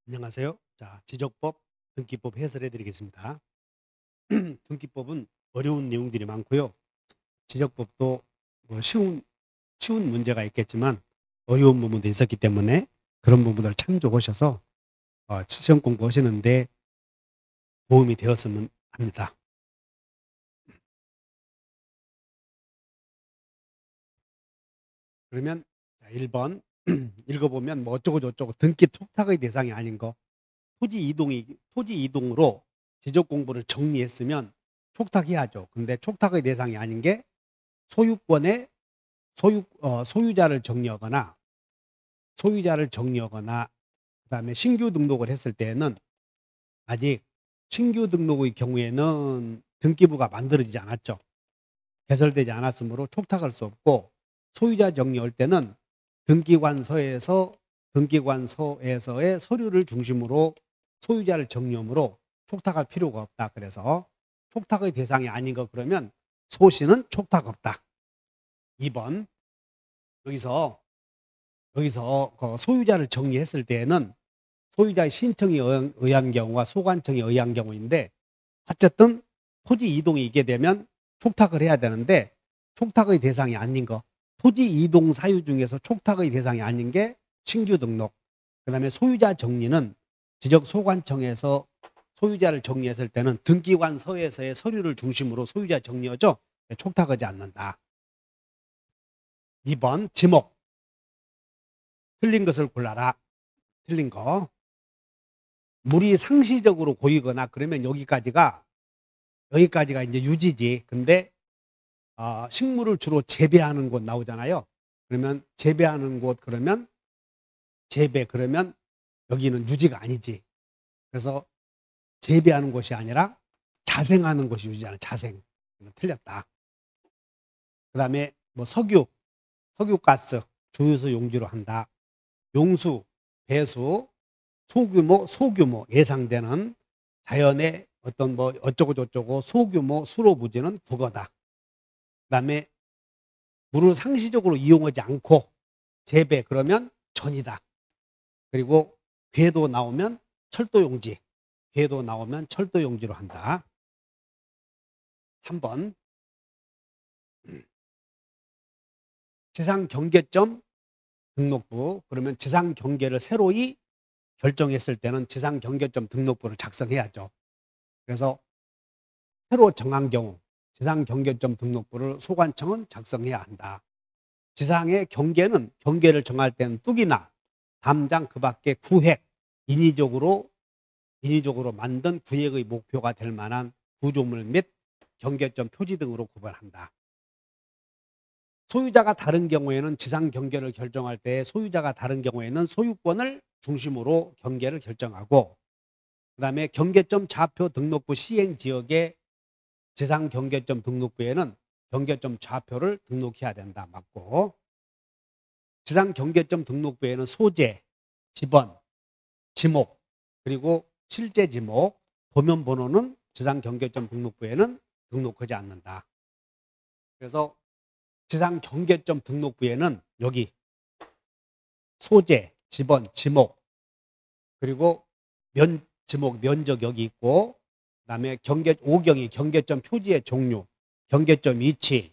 안녕하세요. 자, 지적법, 등기법 해설해 드리겠습니다. 등기법은 어려운 내용들이 많고요. 지적법도 뭐 쉬운 문제가 있겠지만 어려운 부분도 있었기 때문에 그런 부분을 참조하셔서 시험 공부하시는데 도움이 되었으면 합니다. 그러면 1번 읽어보면 뭐 어쩌고 저쩌고 등기 촉탁의 대상이 아닌 거 토지 이동으로 지적 공부를 정리했으면 촉탁해야죠. 근데 촉탁의 대상이 아닌 게 소유권의 소유자를 정리하거나 그다음에 신규 등록을 했을 때에는 아직 신규 등록의 경우에는 등기부가 만들어지지 않았죠. 개설되지 않았으므로 촉탁할 수 없고 소유자 정리할 때는 등기관서에서의 서류를 중심으로 소유자를 정리하므로 촉탁할 필요가 없다. 그래서 촉탁의 대상이 아닌 거 그러면 소시는 촉탁 없다. 2번 여기서 그 소유자를 정리했을 때에는 소유자의 신청에 의한 경우와 소관청에 의한 경우인데 어쨌든 토지 이동이 있게 되면 촉탁을 해야 되는데 촉탁의 대상이 아닌 거 토지 이동 사유 중에서 촉탁의 대상이 아닌 게 신규 등록 그다음에 소유자 정리는 지적 소관청에서 소유자를 정리했을 때는 등기관서에서의 서류를 중심으로 소유자 정리하죠. 촉탁하지 않는다. 2번 지목 틀린 것을 골라라. 틀린 거. 물이 상시적으로 고이거나 그러면 여기까지가 이제 유지지. 근데 식물을 주로 재배하는 곳 나오잖아요. 그러면 재배하는 곳 그러면 그러면 여기는 유지가 아니지. 그래서 재배하는 곳이 아니라 자생하는 곳이 유지하는 자생. 틀렸다. 그다음에 뭐 석유가스 주유소 용지로 한다. 용수, 배수, 소규모 예상되는 자연의 어떤 뭐 어쩌고 저쩌고 소규모 수로 부지는 국어다. 그다음에 물을 상시적으로 이용하지 않고 재배 그러면 전이다. 그리고 궤도 나오면 철도용지로 한다. 3번 지상경계점 등록부 그러면 지상경계를 새로이 결정했을 때는 지상경계점 등록부를 작성해야죠. 그래서 새로 정한 경우 지상경계점 등록부를 소관청은 작성해야 한다. 지상의 경계를 정할 때는 뚝이나 담장 그 밖에 구획 인위적으로 만든 구획의 목표가 될 만한 구조물 및 경계점 표지 등으로 구별한다. 소유자가 다른 경우에는 지상 경계를 결정할 때 소유자가 다른 경우에는 소유권을 중심으로 경계를 결정하고 그다음에 경계점 좌표 등록부 시행 지역의 지상 경계점 등록부에는 경계점 좌표를 등록해야 된다. 맞고 지상 경계점 등록부에는 소재, 지번, 지목 그리고 실제 지목, 도면 번호는 지상 경계점 등록부에는 등록하지 않는다. 그래서 지상 경계점 등록부에는 여기 소재, 지번, 지목 그리고 지목 면적 여기 있고 그다음에 5경이 경계점 표지의 종류, 경계점 위치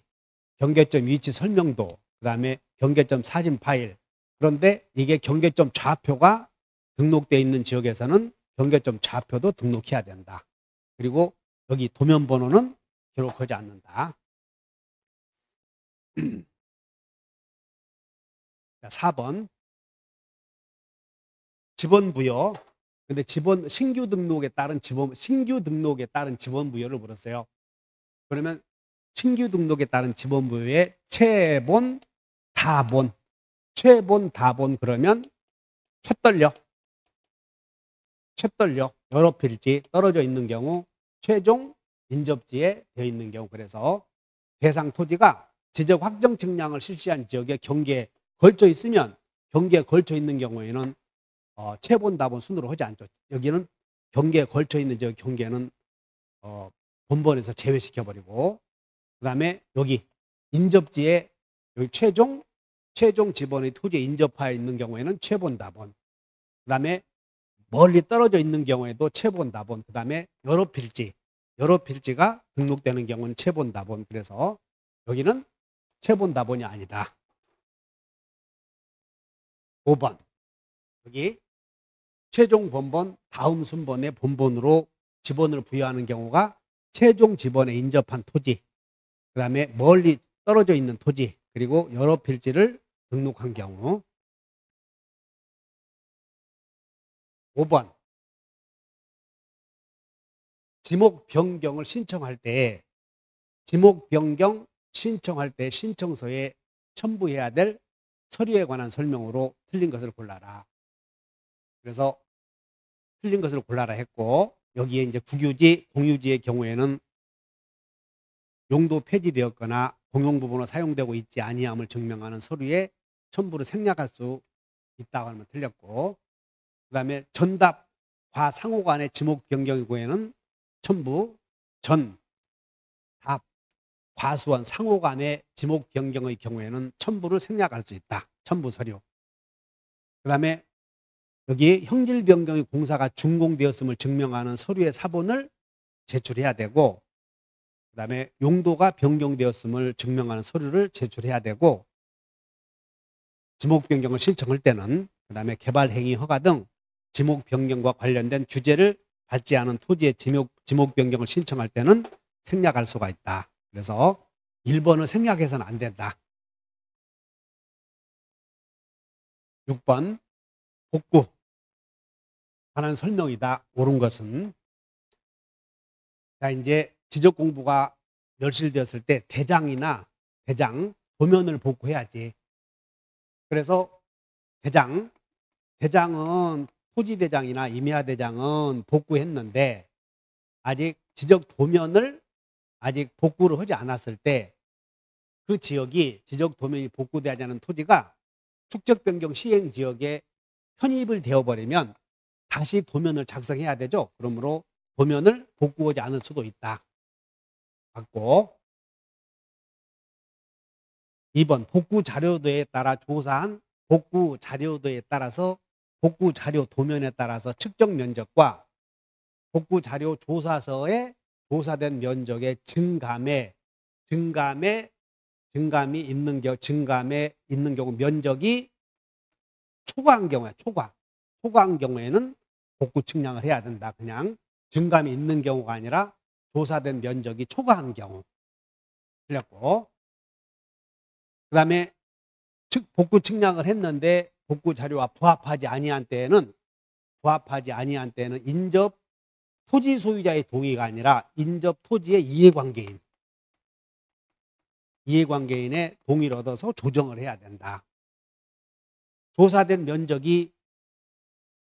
설명도 그다음에 경계점 사진 파일 그런데 이게 경계점 좌표가 등록되어 있는 지역에서는 경계점 좌표도 등록해야 된다. 그리고 여기 도면 번호는 기록하지 않는다. 4번 지번 부여. 근데 신규 등록에 따른 지번 부여를 물었어요. 그러면 신규 등록에 따른 지번 부여의 최본, 다본 그러면 최떨려 여러 필지 떨어져 있는 경우 최종 인접지에 되어 있는 경우 그래서 대상 토지가 지적 확정 측량을 실시한 지역에 경계에 걸쳐 있으면 경계에 걸쳐 있는 경우에는 최본 다본 순으로 하지 않죠. 여기는 경계에 걸쳐 있는 저 경계는 본본에서 제외시켜 버리고 그다음에 여기 인접지에 여기 최종 지번의 토지에 인접하여 있는 경우에는 최본 다본 그다음에 멀리 떨어져 있는 경우에도 체본, 다본, 그다음에 여러 필지가 등록되는 경우는 체본, 다본. 그래서 여기는 체본, 다본이 아니다. 5번. 여기 최종 본본 다음 순번의 본본으로 지번을 부여하는 경우가 최종 지번에 인접한 토지, 그다음에 멀리 떨어져 있는 토지, 그리고 여러 필지를 등록한 경우. 5번. 지목 변경을 신청할 때 신청서에 첨부해야 될 서류에 관한 설명으로 틀린 것을 골라라. 그래서 틀린 것을 골라라 했고, 여기에 이제 국유지, 공유지의 경우에는 용도 폐지되었거나 공용 부분으로 사용되고 있지 아니함을 증명하는 서류에 첨부를 생략할 수 있다고 하면 틀렸고, 그다음에 전답 과 상호 간의 지목 변경의 경우에는 첨부, 전, 답, 과수원 상호 간의 지목 변경의 경우에는 첨부를 생략할 수 있다. 첨부 서류. 그다음에 여기 형질 변경의 공사가 준공되었음을 증명하는 서류의 사본을 제출해야 되고, 그다음에 용도가 변경되었음을 증명하는 서류를 제출해야 되고, 지목 변경을 신청할 때는 그다음에 개발 행위 허가 등 지목 변경과 관련된 규제를 밟지 않은 토지의 지목 변경을 신청할 때는 생략할 수가 있다. 그래서 1번을 생략해서는 안 된다. 6번 복구 관한 설명이다. 옳은 것은, 자, 이제 지적 공부가 멸실되었을 때 대장, 도면을 복구해야지. 그래서 대장은 토지대장이나 임야대장은 복구했는데 아직 지적 도면을 아직 복구를 하지 않았을 때 그 지역이 지적 도면이 복구되지 않은 토지가 축적 변경 시행 지역에 편입을 되어버리면 다시 도면을 작성해야 되죠. 그러므로 도면을 복구하지 않을 수도 있다. 맞고, 2번 복구 자료도에 따라 조사한 복구 자료도에 따라서 복구 자료 도면에 따라서 측정 면적과 복구 자료 조사서에 조사된 면적의 증감에 있는 경우 면적이 초과한 경우에 초과한 경우에는 복구 측량을 해야 된다. 그냥 증감이 있는 경우가 아니라 조사된 면적이 초과한 경우. 틀렸고, 그다음에 복구 측량을 했는데 복구 자료와 부합하지 아니한 때에는 인접 토지 소유자의 동의가 아니라 인접 토지의 이해관계인의 동의를 얻어서 조정을 해야 된다. 조사된 면적이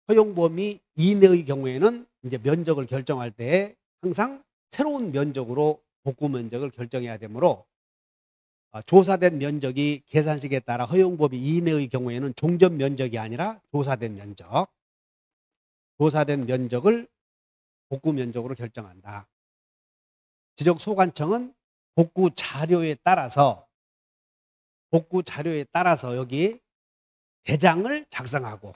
허용 범위 이내의 경우에는 이제 면적을 결정할 때 항상 새로운 면적으로 복구 면적을 결정해야 되므로, 조사된 면적이 계산식에 따라 허용 범위 이내의 경우에는 종전 면적이 아니라 조사된 면적을 복구 면적으로 결정한다. 지적 소관청은 복구 자료에 따라서 여기 대장을 작성하고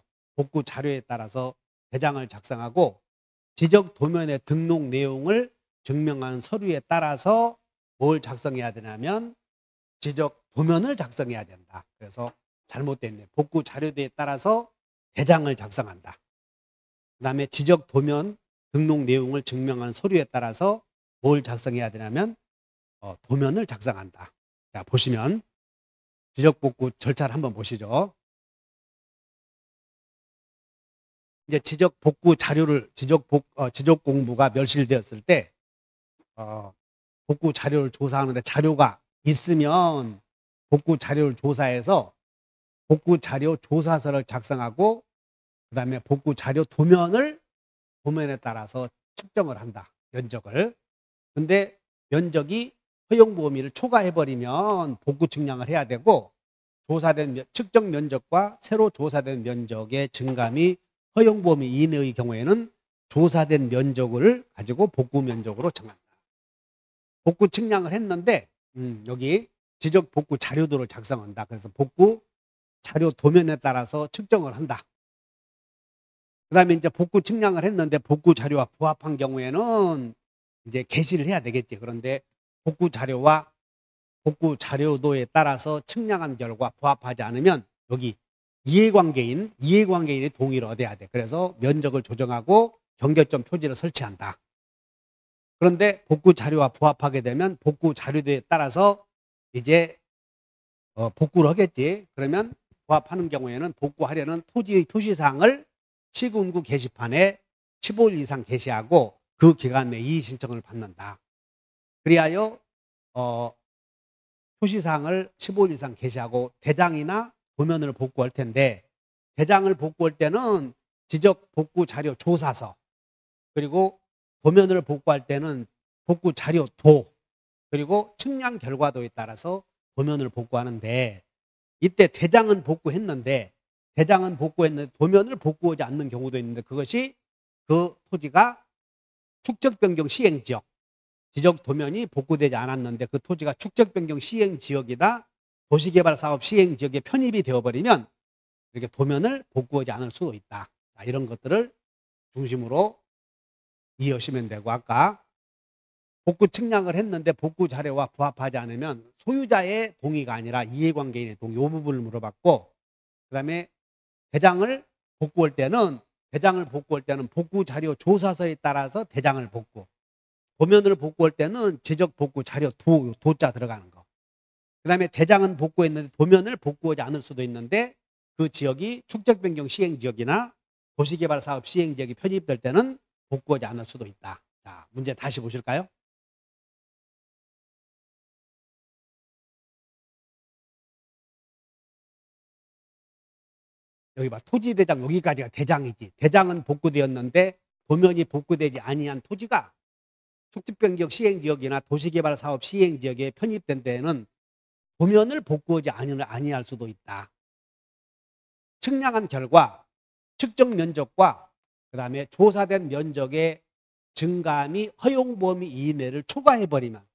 지적 도면의 등록 내용을 증명하는 서류에 따라서 뭘 작성해야 되냐면 지적 도면을 작성해야 된다. 그래서 잘못됐네. 복구 자료도에 따라서 대장을 작성한다. 그다음에 지적 도면 등록 내용을 증명하는 서류에 따라서 뭘 작성해야 되냐면 도면을 작성한다. 자, 보시면 지적 복구 절차를 한번 보시죠. 이제 지적 복구 자료를 지적 공부가 멸실되었을 때 복구 자료를 조사하는데 자료가 있으면 복구 자료를 조사해서 복구 자료 조사서를 작성하고, 그다음에 복구 자료 도면에 따라서 측정을 한다. 면적을. 근데 면적이 허용 범위를 초과해 버리면 복구 측량을 해야 되고, 측정 면적과 새로 조사된 면적의 증감이 허용 범위 이내의 경우에는 조사된 면적을 가지고 복구 면적으로 정한다. 복구 측량을 했는데 여기 지적 복구 자료도를 작성한다. 그래서 복구 자료 도면에 따라서 측정을 한다. 그다음에 이제 복구 측량을 했는데 복구 자료와 부합한 경우에는 이제 게시를 해야 되겠지. 그런데 복구 자료와 복구 자료도에 따라서 측량한 결과 부합하지 않으면 여기 이해관계인의 동의를 얻어야 돼. 그래서 면적을 조정하고 경계점 표지를 설치한다. 그런데 복구 자료와 부합하게 되면 복구 자료도에 따라서 이제 복구를 하겠지. 그러면 부합하는 경우에는 복구하려는 토지의 표시사항을 시군구 게시판에 15일 이상 게시하고 그 기간 내에 이의 신청을 받는다. 그리하여 표시사항을 15일 이상 게시하고 대장이나 도면을 복구할 텐데, 대장을 복구할 때는 지적 복구 자료 조사서, 그리고 도면을 복구할 때는 복구 자료 도, 그리고 측량 결과도에 따라서 도면을 복구하는데, 이때 대장은 복구했는데 도면을 복구하지 않는 경우도 있는데, 그것이 그 토지가 축적 변경 시행 지역, 지적 도면이 복구되지 않았는데 그 토지가 축적 변경 시행 지역이다, 도시개발 사업 시행 지역에 편입이 되어버리면 이렇게 도면을 복구하지 않을 수도 있다. 자, 이런 것들을 중심으로 이해하시면 되고, 아까 복구 측량을 했는데 복구 자료와 부합하지 않으면 소유자의 동의가 아니라 이해관계인의 동의, 이 부분을 물어봤고, 그 다음에 대장을 복구할 때는 복구 자료 조사서에 따라서 대장을 복구, 도면을 복구할 때는 지적 복구 자료 도자 들어가는 거. 그 다음에 대장은 복구했는데 도면을 복구하지 않을 수도 있는데 그 지역이 축적 변경 시행 지역이나 도시개발 사업 시행 지역이 편입될 때는 복구하지 않을 수도 있다. 자, 문제 다시 보실까요? 여기 봐, 토지대장 여기까지가 대장이지. 대장은 복구되었는데 도면이 복구되지 아니한 토지가 축적변경 시행지역이나 도시개발 사업 시행지역에 편입된 데에는 도면을 복구하지 아니할 수도 있다. 측량한 결과 측정 면적과 그 다음에 조사된 면적의 증감이 허용 범위 이내를 초과해버리면,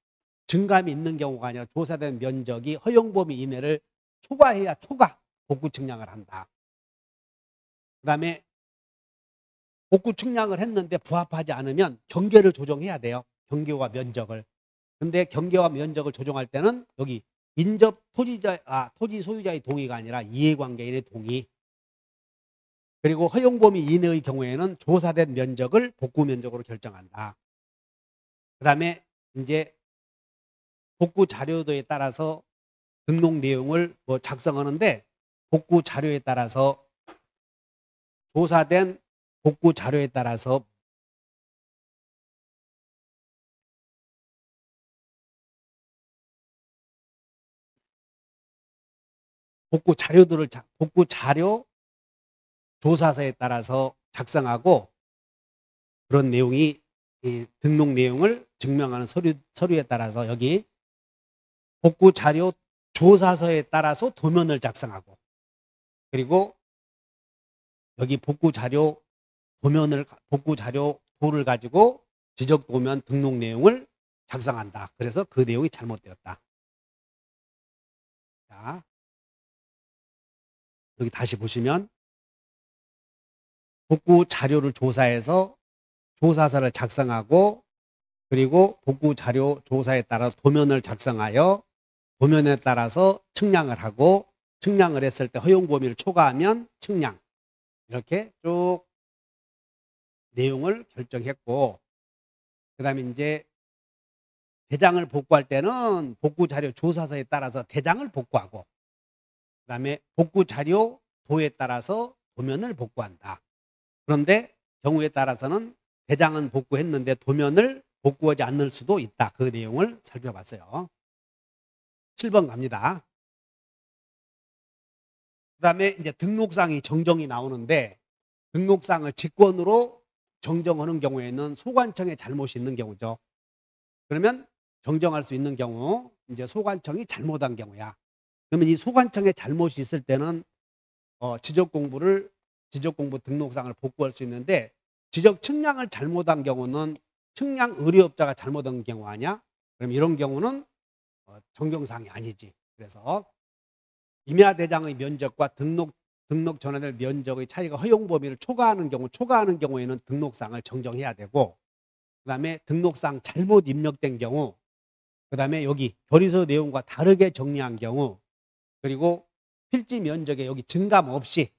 증감이 있는 경우가 아니라 조사된 면적이 허용 범위 이내를 초과해야 복구 측량을 한다. 그 다음에 복구 측량을 했는데 부합하지 않으면 경계를 조정해야 돼요. 경계와 면적을. 근데 경계와 면적을 조정할 때는 여기 인접 토지 소유자의 동의가 아니라 이해관계인의 동의, 그리고 허용 범위 이내의 경우에는 조사된 면적을 복구 면적으로 결정한다. 그 다음에 이제 복구 자료도에 따라서 등록 내용을 작성하는데, 복구 자료에 따라서 조사된 복구 자료에 따라서 복구 자료 조사서에 따라서 작성하고, 그런 내용이 등록 내용을 증명하는 서류에 따라서 여기 복구 자료 조사서에 따라서 도면을 작성하고, 그리고 여기 복구 자료 도를 가지고 지적 도면 등록 내용을 작성한다. 그래서 그 내용이 잘못되었다. 자, 여기 다시 보시면 복구 자료를 조사해서 조사서를 작성하고, 그리고 복구 자료 조사에 따라 도면을 작성하여 도면에 따라서 측량을 하고, 측량을 했을 때 허용 범위를 초과하면 측량, 이렇게 쭉 내용을 결정했고, 그 다음에 이제 대장을 복구할 때는 복구 자료 조사서에 따라서 대장을 복구하고, 그 다음에 복구 자료 도에 따라서 도면을 복구한다. 그런데 경우에 따라서는 대장은 복구했는데 도면을 복구하지 않을 수도 있다. 그 내용을 살펴봤어요. 7번 갑니다. 그 다음에 이제 등록상이 정정이 나오는데, 등록상을 직권으로 정정하는 경우에는 소관청에 잘못이 있는 경우죠. 그러면 정정할 수 있는 경우, 이제 소관청이 잘못한 경우야. 그러면 이 소관청에 잘못이 있을 때는 지적공부 등록상을 복구할 수 있는데, 지적 측량을 잘못한 경우는 측량 의뢰업자가 잘못한 경우 아니야? 그럼 이런 경우는 정정사항이 아니지. 그래서 임야대장의 면적과 등록 전환될 면적의 차이가 허용 범위를 초과하는 경우에는 등록상을 정정해야 되고, 그다음에 등록상 잘못 입력된 경우, 그다음에 여기 결의서 내용과 다르게 정리한 경우, 그리고 필지 면적에 여기 증감 없이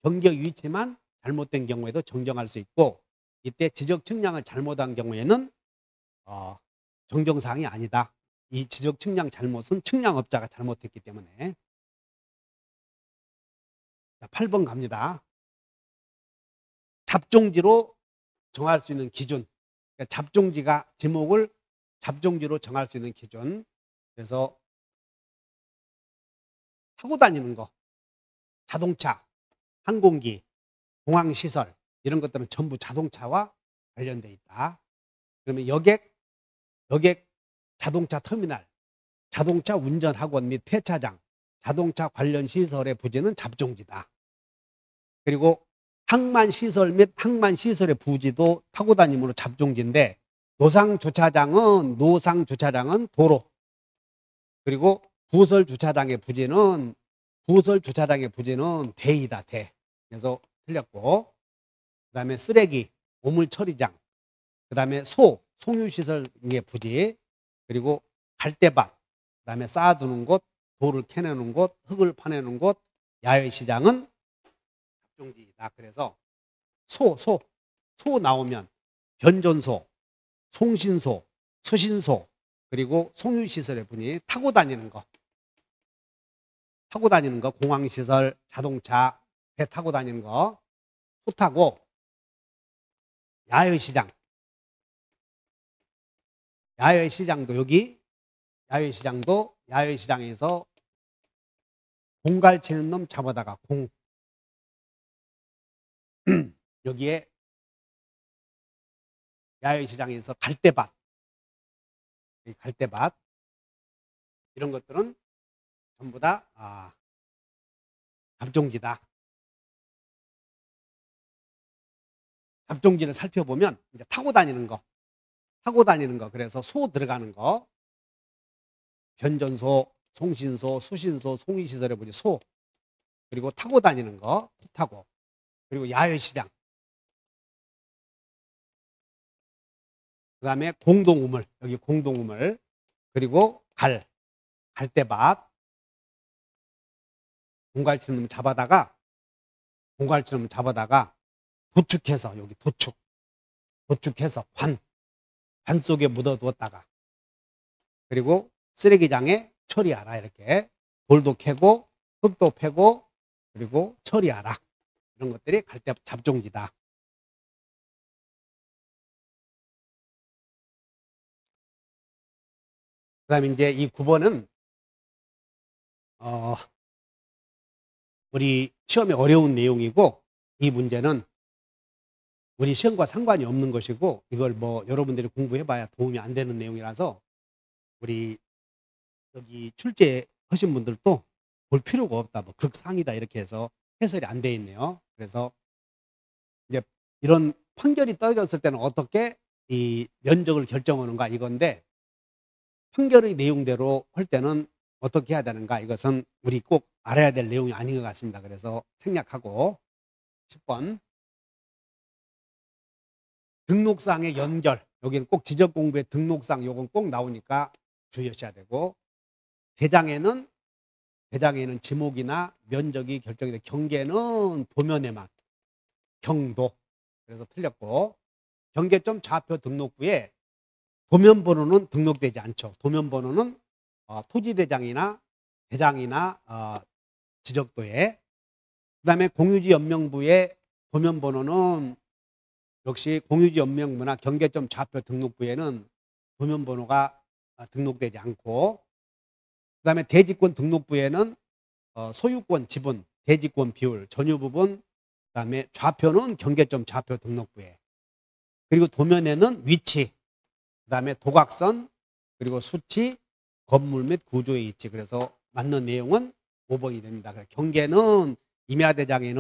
경계 위치만 잘못된 경우에도 정정할 수 있고, 이때 지적 측량을 잘못한 경우에는 정정사항이 아니다. 이 지적 측량 잘못은 측량업자가 잘못했기 때문에. 자, 8번 갑니다. 잡종지로 정할 수 있는 기준. 그러니까 잡종지가 지목을 잡종지로 정할 수 있는 기준. 그래서 타고 다니는 거, 자동차, 항공기, 공항시설 이런 것들은 전부 자동차와 관련돼 있다. 그러면 여객 자동차 터미널, 자동차 운전학원 및 폐차장, 자동차 관련 시설의 부지는 잡종지다. 그리고 항만시설 및 항만시설의 부지도 타고 다니므로 잡종지인데, 노상주차장은 도로, 그리고 부설주차장의 부지는 대이다, 대. 그래서 틀렸고, 그 다음에 쓰레기, 오물처리장, 그 다음에 송유시설의 부지, 그리고 갈대밭, 그 다음에 쌓아두는 곳, 돌을 캐내는 곳, 흙을 파내는 곳, 야외시장은 잡종지이다. 그래서 소 나오면 변전소, 송신소, 수신소, 그리고 송유시설의 분이 타고 다니는 거, 공항시설, 자동차, 배 타고 다니는 거, 소 타고, 야외시장도 여기, 야외시장에서 공갈치는 놈 잡아다가 여기에 야외시장에서 갈대밭 이런 것들은 전부 다 잡종지다. 잡종지를 살펴보면 이제 타고 다니는 거, 그래서 소 들어가는 거, 변전소, 송신소, 수신소, 송이시설의 부지 소, 그리고 타고 다니는 거, 소 타고, 그리고 야외시장, 그 다음에 공동우물, 여기 공동우물, 그리고 갈대밭, 공갈치는 놈 잡아다가 도축해서, 여기 도축해서 관 속에 묻어두었다가, 그리고 쓰레기장에 처리하라. 이렇게 돌도 캐고 흙도 패고 그리고 처리하라. 이런 것들이 갈대 잡종지다. 그 다음에 이제 이 9번은 우리 시험에 어려운 내용이고, 이 문제는 우리 시험과 상관이 없는 것이고, 이걸 뭐 여러분들이 공부해봐야 도움이 안 되는 내용이라서 우리 여기 출제하신 분들도 볼 필요가 없다, 뭐 극상이다 이렇게 해서 해설이 안 돼 있네요. 그래서 이제 이런 판결이 떨어졌을 때는 어떻게 이 면적을 결정하는가 이건데, 판결의 내용대로 할 때는 어떻게 해야 되는가, 이것은 우리 꼭 알아야 될 내용이 아닌 것 같습니다. 그래서 생략하고 10번 등록상의 연결, 여기는 꼭 지적공부의 등록상 요건 꼭 나오니까 주의하셔야 되고, 대장에는 지목이나 면적이 결정이 돼, 경계는 도면에만, 경도, 그래서 틀렸고, 경계점 좌표 등록부에 도면번호는 등록되지 않죠. 도면번호는 토지대장이나 지적도에, 그 다음에 공유지 연명부의 도면번호는 역시 공유지 연명부나 경계점 좌표 등록부에는 도면번호가 등록되지 않고, 그 다음에 대지권 등록부에는 소유권 지분, 대지권 비율, 전유 부분, 그 다음에 좌표는 경계점 좌표 등록부에, 그리고 도면에는 위치, 그 다음에 도각선, 그리고 수치, 건물 및 구조의 위치. 그래서 맞는 내용은 5번이 됩니다. 경계는 임야대장이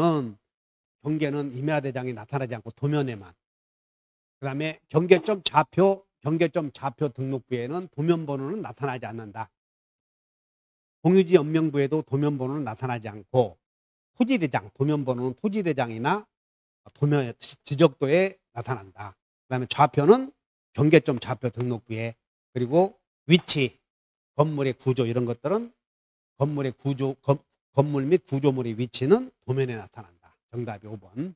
나타나지 않고 도면에만, 그 다음에 경계점 좌표 등록부에는 도면번호는 나타나지 않는다. 공유지 연명부에도 도면번호는 나타나지 않고, 토지대장, 도면번호는 토지대장이나 도면의 지적도에 나타난다. 그다음에 좌표는 경계점 좌표 등록부에, 그리고 위치, 건물의 구조 이런 것들은 건물의 구조, 건물 및 구조물의 위치는 도면에 나타난다. 정답이 5번.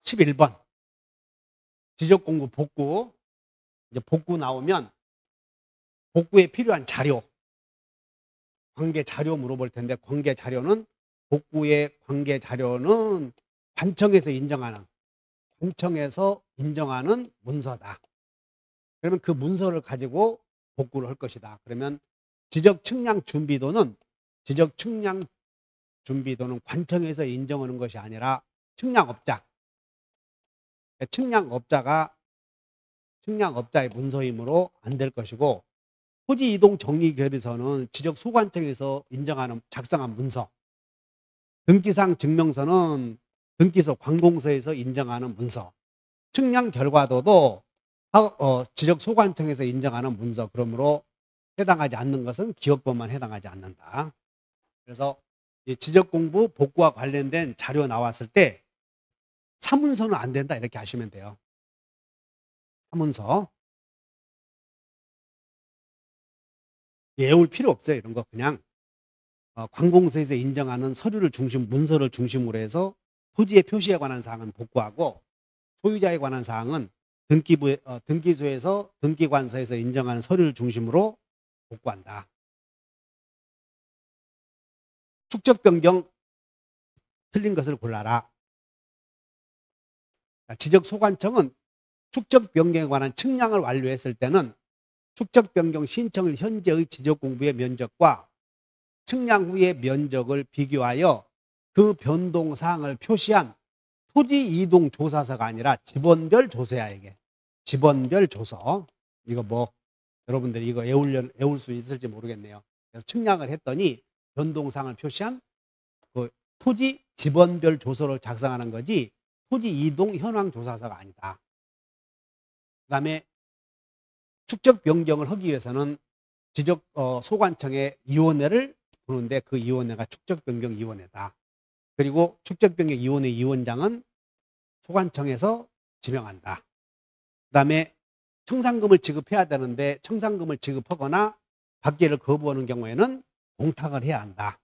11번. 지적공부 복구. 이제 복구 나오면 복구에 필요한 자료, 관계 자료 물어볼 텐데, 관계 자료는 복구의 관계 자료는 관청에서 인정하는 문서다. 그러면 그 문서를 가지고 복구를 할 것이다. 그러면 지적 측량 준비도는 관청에서 인정하는 것이 아니라 측량업자의 문서이므로 안 될 것이고, 토지 이동 정리 결의서는 지적 소관청에서 작성한 문서, 등기상 증명서는 등기소 관공서에서 인정하는 문서, 측량 결과도도 지적 소관청에서 인정하는 문서. 그러므로 해당하지 않는 것은 기업법만 해당하지 않는다. 그래서 이 지적 공부 복구와 관련된 자료 나왔을 때 사문서는 안 된다 이렇게 하시면 돼요. 사문서 외울 필요 없어요. 이런 거 그냥 관공서에서 인정하는 문서를 중심으로 해서 토지의 표시에 관한 사항은 복구하고, 소유자에 관한 사항은 등기소에서 등기관서에서 인정하는 서류를 중심으로 복구한다. 축적 변경 틀린 것을 골라라. 지적 소관청은 축적 변경에 관한 측량을 완료했을 때는 축적 변경 신청을 현재의 지적 공부의 면적과 측량 후의 면적을 비교하여 그 변동 사항을 표시한 토지 이동 조사서가 아니라 집원별 조서야. 이게 집원별 조서. 이거 여러분들이 이거 외울 수 있을지 모르겠네요. 그래서 측량을 했더니 변동 사항을 표시한 그 토지 집원별 조서를 작성하는 거지 토지 이동 현황 조사서가 아니다. 그다음에 축적 변경을 하기 위해서는 지적 소관청에 위원회를 부르는데, 그 위원회가 축적 변경 위원회다. 그리고 축적 변경 위원회 위원장은 소관청에서 지명한다. 그다음에 청산금을 지급해야 되는데, 청산금을 지급하거나 받기를 거부하는 경우에는 공탁을 해야 한다.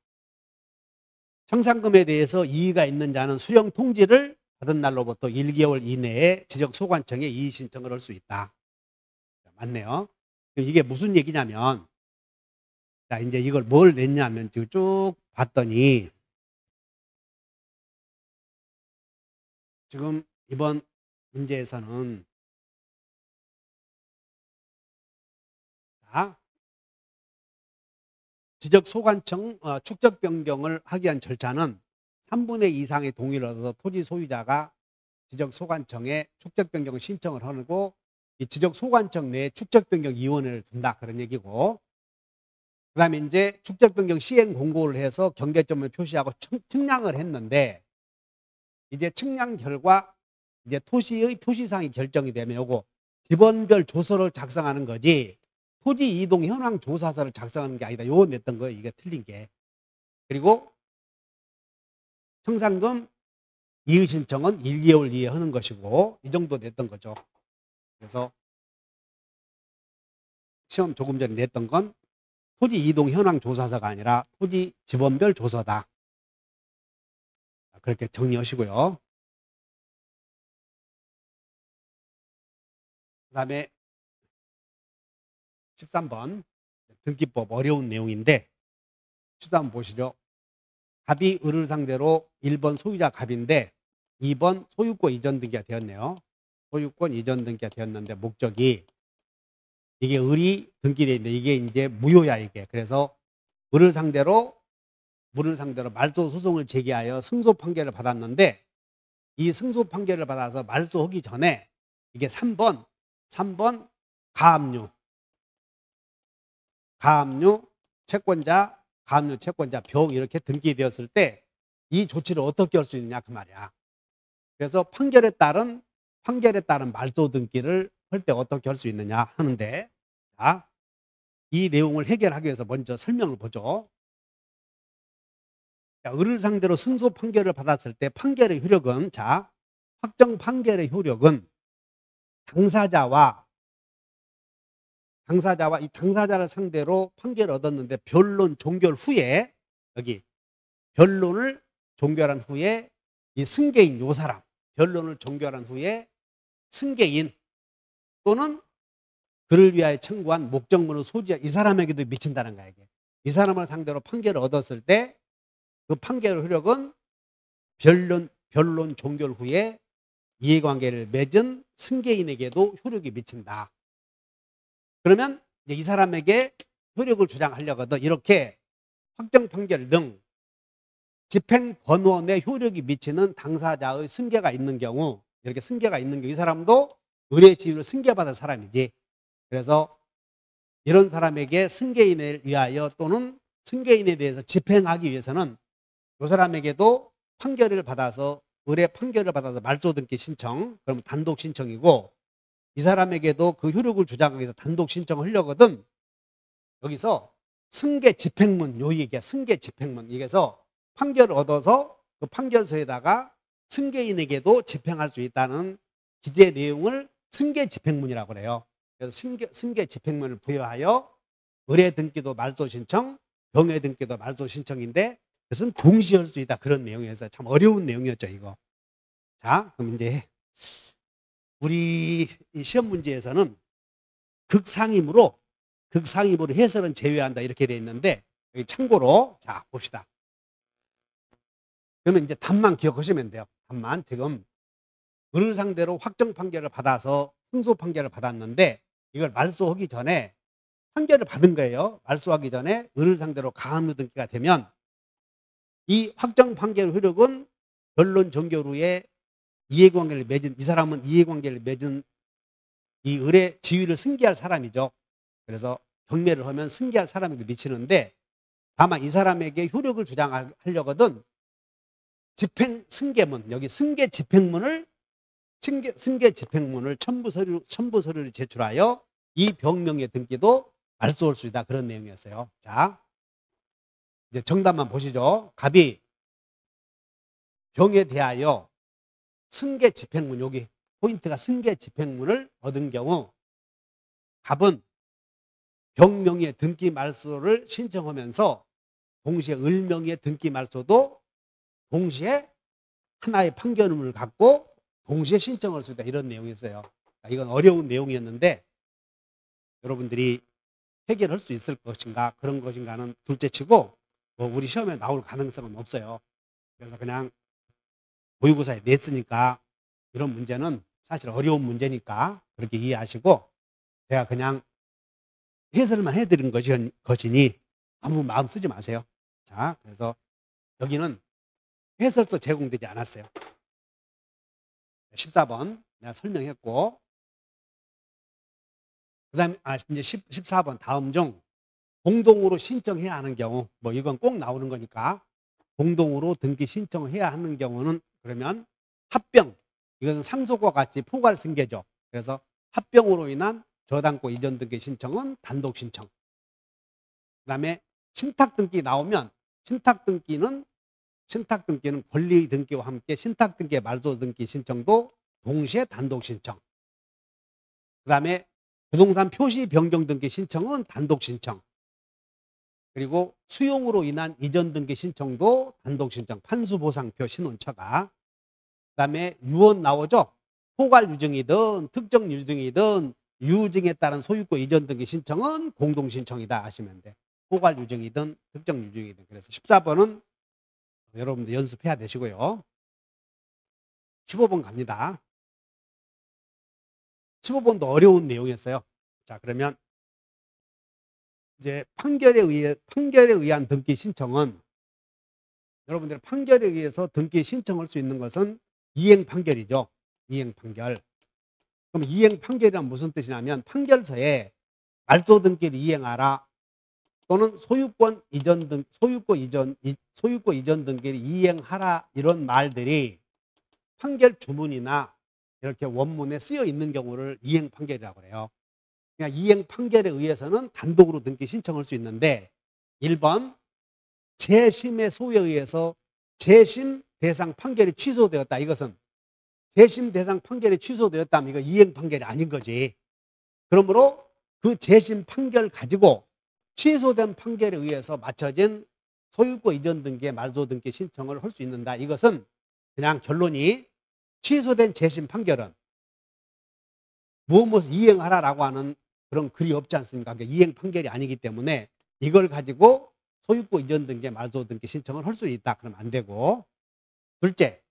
청산금에 대해서 이의가 있는 자는 수령 통지를 받은 날로부터 1개월 이내에 지적 소관청에 이의 신청을 할 수 있다. 맞네요. 이게 무슨 얘기냐면, 자, 이제 이걸 뭘 냈냐면, 지금 쭉 봤더니, 지금 이번 문제에서는, 자, 지적 소관청 축적 변경을 하기 위한 절차는 3분의 2 이상의 동의를 얻어서 토지 소유자가 지적 소관청에 축적 변경 신청을 하고, 이 지적 소관청 내에 축적 변경 위원회를 둔다 그런 얘기고, 그다음에 이제 축적 변경 시행 공고를 해서 경계점을 표시하고 측량을 했는데, 이제 측량 결과 이제 토지의 표시상이 결정이 되면 요거 집원별 조서를 작성하는 거지 토지 이동 현황 조사서를 작성하는 게 아니다. 요거 냈던 거예요. 이게 틀린 게. 그리고 청산금 이의 신청은 1개월 이에 하는 것이고, 이 정도 냈던 거죠. 그래서 시험 조금 전에 냈던 건 토지 이동 현황 조사서가 아니라 토지 집원별 조서다. 그렇게 정리하시고요. 그 다음에 13번 등기법 어려운 내용인데, 13번 보시죠. 갑이 을을 상대로 1번 소유자 갑인데 2번 소유권 이전 등기가 되었네요. 소유권 이전 등기가 되었는데 목적이 이게 을이 등기되어 있는데 이게 이제 무효야 이게. 그래서 을을 상대로 말소 소송을 제기하여 승소 판결을 받았는데, 이 승소 판결을 받아서 말소하기 전에 이게 3번 가압류 채권자 병 이렇게 등기되었을 때 이 조치를 어떻게 할 수 있느냐 그 말이야. 그래서 판결에 따른 말소 등기를 할 때 어떻게 할 수 있느냐 하는데, 자, 이 내용을 해결하기 위해서 먼저 설명을 보죠. 자, 을을 상대로 승소 판결을 받았을 때 판결의 효력은, 자, 확정 판결의 효력은 당사자와 이 당사자를 상대로 판결을 얻었는데 변론 종결 후에, 여기 변론을 종결한 후에 이 승계인 요 사람, 변론을 종결한 후에 승계인 또는 그를 위하여 청구한 목적물의 소지자 이 사람에게도 미친다는 거야. 이게. 이 사람을 상대로 판결을 얻었을 때 그 판결의 효력은 변론 종결 후에 이해관계를 맺은 승계인에게도 효력이 미친다. 그러면 이제 이 사람에게 효력을 주장하려거든 이렇게 확정 판결 등 집행권원에 효력이 미치는 당사자의 승계가 있는 경우, 이렇게 승계가 있는 경우 이 사람도 의뢰 지위를 승계받은 사람이지. 그래서 이런 사람에게 승계인에 의하여 또는 승계인에 대해서 집행하기 위해서는 이 사람에게도 판결을 받아서 의뢰 판결을 받아서 말소 등기 신청, 그럼 단독 신청이고, 이 사람에게도 그 효력을 주장하기 위해서 단독 신청을 하려거든 여기서 승계 집행문, 요 얘기야. 승계 집행문. 이게서 판결을 얻어서 그 판결서에다가 승계인에게도 집행할 수 있다는 기재 내용을 승계 집행문이라고 그래요. 그래서 승계 집행문을 부여하여 의뢰 등기도 말소 신청, 병해 등기도 말소 신청인데 그것은 동시에 할 수 있다. 그런 내용이어서 참 어려운 내용이었죠, 이거. 자, 그럼 이제 우리 이 시험 문제에서는 극상임으로 해설은 제외한다 이렇게 돼 있는데 여기 참고로 자 봅시다. 그러면 이제 답만 기억하시면 돼요. 답만. 지금 을을 상대로 확정 판결을 받아서 승소 판결을 받았는데 이걸 말소하기 전에 판결을 받은 거예요. 말소하기 전에 을을 상대로 가압류 등기가 되면 이 확정 판결 효력은 변론 종결 후에 이해관계를 맺은, 이 사람은 이해관계를 맺은 이 을의 지위를 승계할 사람이죠. 그래서 경매를 하면 승계할 사람에게 미치는데 다만 이 사람에게 효력을 주장하려거든 집행 승계문, 여기 승계 집행문을 첨부 서류를 제출하여 이 병명의 등기도 말소할 수 있다. 그런 내용이었어요. 자, 이제 정답만 보시죠. 갑이 병에 대하여 승계 집행문, 여기 포인트가 승계 집행문을 얻은 경우 갑은 병명의 등기 말소를 신청하면서 동시에 을명의 등기 말소도 동시에 하나의 판결문을 갖고 동시에 신청할 수 있다. 이런 내용이었어요. 이건 어려운 내용이었는데 여러분들이 해결할 수 있을 것인가 그런 것인가는 둘째치고 뭐 우리 시험에 나올 가능성은 없어요. 그래서 그냥 모의고사에 냈으니까 이런 문제는 사실 어려운 문제니까 그렇게 이해하시고 제가 그냥 해설만 해드린 것이니 아무 마음 쓰지 마세요. 자, 그래서 여기는 해설서 제공되지 않았어요. 14번 내가 설명했고 그 다음에 이제 14번 다음 중 공동으로 신청해야 하는 경우, 뭐 이건 꼭 나오는 거니까 공동으로 등기 신청해야 하는 경우는 그러면 합병, 이것은 상속과 같이 포괄 승계죠. 그래서 합병으로 인한 저당권 이전 등기 신청은 단독 신청. 그 다음에 신탁 등기 나오면 신탁 등기는 권리 등기와 함께 신탁 등기의 말소 등기 신청도 동시에 단독 신청. 그 다음에 부동산 표시 변경 등기 신청은 단독 신청. 그리고 수용으로 인한 이전 등기 신청도 단독 신청. 판수보상표 신혼처가. 그 다음에 유언 나오죠. 포괄 유증이든 특정 유증이든 유증에 따른 소유권 이전 등기 신청은 공동 신청이다 하시면 돼. 포괄 유증이든 특정 유증이든. 그래서 14번은 여러분들 연습해야 되시고요. 15번 갑니다. 15번도 어려운 내용이었어요. 자, 그러면 이제 판결에 의한 등기 신청은 여러분들 판결에 의해서 등기 신청할 수 있는 것은 이행 판결이죠. 이행 판결. 그럼 이행 판결이란 무슨 뜻이냐면 판결서에 말소 등기를 이행하라 또는 소유권 이전 등기를 이행하라 이런 말들이 판결 주문이나 이렇게 원문에 쓰여 있는 경우를 이행 판결이라고 해요. 그냥 이행 판결에 의해서는 단독으로 등기 신청할 수 있는데 1번 재심의 소에 의해서 재심 대상 판결이 취소되었다. 이것은 재심 대상 판결이 취소되었다면 이거 이행 판결이 아닌 거지. 그러므로 그 재심 판결 가지고 취소된 판결에 의해서 맞춰진 소유권 이전 등기의 말소 등기 신청을 할 수 있는다. 이것은 그냥 결론이 취소된 재심 판결은 무엇 이행하라라고 하는 그런 글이 없지 않습니까? 그러니까 이행 판결이 아니기 때문에 이걸 가지고 소유권 이전 등기의 말소 등기 신청을 할 수 있다. 그러면 안 되고. 둘째,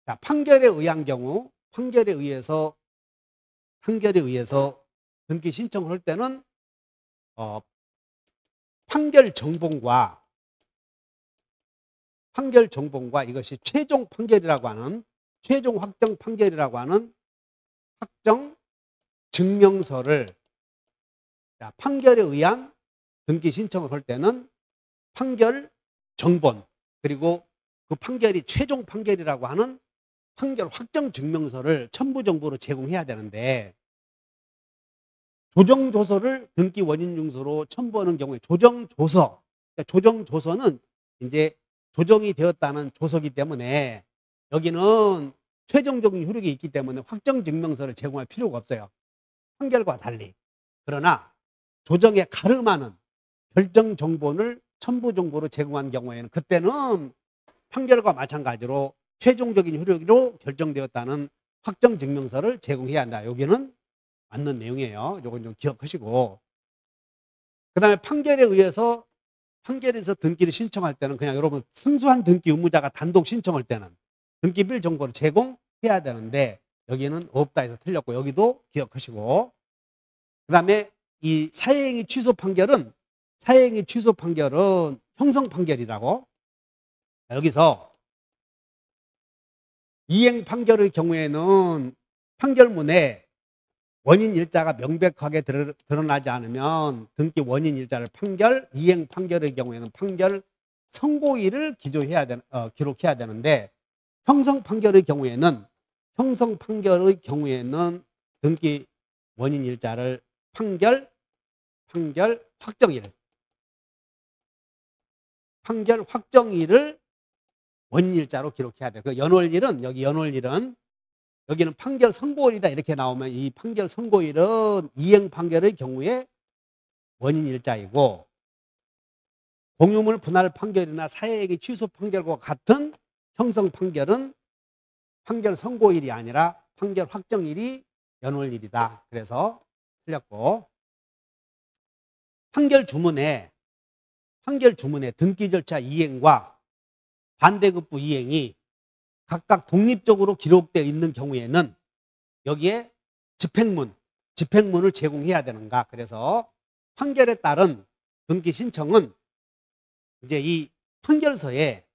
자, 판결에 의한 경우 판결에 의해서 등기 신청을 할 때는 판결 정본과 이것이 최종 판결이라고 하는 최종 확정 판결이라고 하는 확정 증명서를 판결에 의한 등기 신청을 할 때는 판결 정본 그리고 그 판결이 최종 판결이라고 하는 판결 확정 증명서를 첨부 정보로 제공해야 되는데 조정조서를 등기 원인 증서로 첨부하는 경우에 조정조서, 그러니까 조정조서는 이제 조정이 되었다는 조서이기 때문에 여기는 최종적인 효력이 있기 때문에 확정 증명서를 제공할 필요가 없어요. 판결과 달리. 그러나 조정에 가름하는 결정 정본을 첨부 정보로 제공한 경우에는 그때는 판결과 마찬가지로 최종적인 효력으로 결정되었다는 확정 증명서를 제공해야 한다. 여기는 맞는 내용이에요. 이건 좀 기억하시고. 그 다음에 판결에서 등기를 신청할 때는 그냥 여러분 승소한 등기 의무자가 단독 신청할 때는 등기비율 정보를 제공해야 되는데 여기는 없다 해서 틀렸고 여기도 기억하시고. 그 다음에 이 사회행위 취소 판결은 형성 판결이라고. 여기서 이행 판결의 경우에는 판결문에 원인 일자가 명백하게 드러나지 않으면 등기 원인 일자를 이행 판결의 경우에는 판결 선고일을 기록해야 되는데 형성 판결의 경우에는 등기 원인 일자를 판결 확정일을 원인 일자로 기록해야 돼요. 그 여기는 판결 선고일이다 이렇게 나오면 이 판결 선고일은 이행 판결의 경우에 원인 일자이고 공유물 분할 판결이나 사회행위 취소 판결과 같은 형성 판결은 판결 선고일이 아니라 판결 확정일이 연월일이다. 그래서 틀렸고 판결 주문에 등기 절차 이행과 반대급부 이행이 각각 독립적으로 기록되어 있는 경우에는 여기에 집행문을 제공해야 되는가. 그래서 판결에 따른 등기 신청은 이제 이 판결서에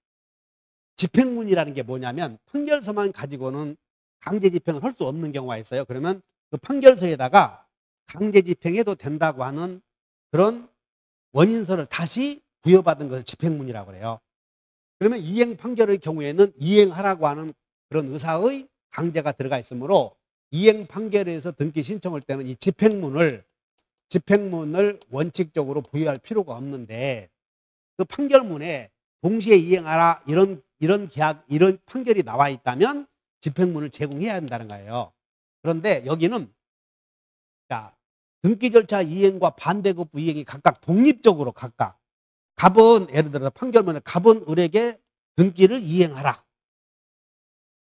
집행문이라는 게 뭐냐면 판결서만 가지고는 강제 집행을 할 수 없는 경우가 있어요. 그러면 그 판결서에다가 강제 집행해도 된다고 하는 그런 원인서를 다시 부여받은 것을 집행문이라고 그래요. 그러면 이행 판결의 경우에는 이행하라고 하는 그런 의사의 강제가 들어가 있으므로 이행 판결에서 등기 신청할 때는 이 집행문을 원칙적으로 부여할 필요가 없는데 그 판결문에 동시에 이행하라 이런 판결이 나와 있다면 집행문을 제공해야 한다는 거예요. 그런데 여기는 등기 절차 이행과 반대급부 이행이 각각 독립적으로 예를 들어서 판결문에 갑은 을에게 등기를 이행하라.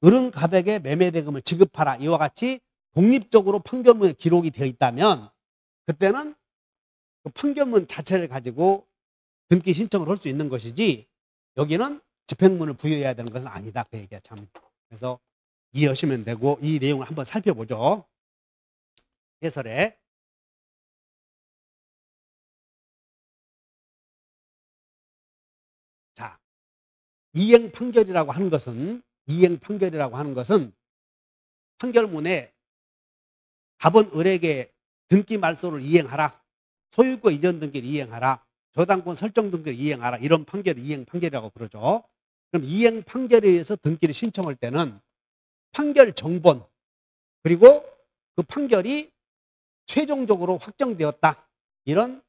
을은 갑에게 매매대금을 지급하라. 이와 같이 독립적으로 판결문에 기록이 되어 있다면 그때는 그 판결문 자체를 가지고 등기 신청을 할 수 있는 것이지 여기는 집행문을 부여해야 되는 것은 아니다. 그 얘기야 참. 그래서 이해하시면 되고 이 내용을 한번 살펴보죠. 해설에. 자, 이행 판결이라고 하는 것은 판결문에 갑은 을에게 등기 말소를 이행하라. 소유권 이전 등기를 이행하라. 저당권 설정 등기를 이행하라. 이런 판결을 이행 판결이라고 부르죠. 그럼 이행 판결에 의해서 등기를 신청할 때는 판결 정본 그리고 그 판결이 최종적으로 확정되었다. 이런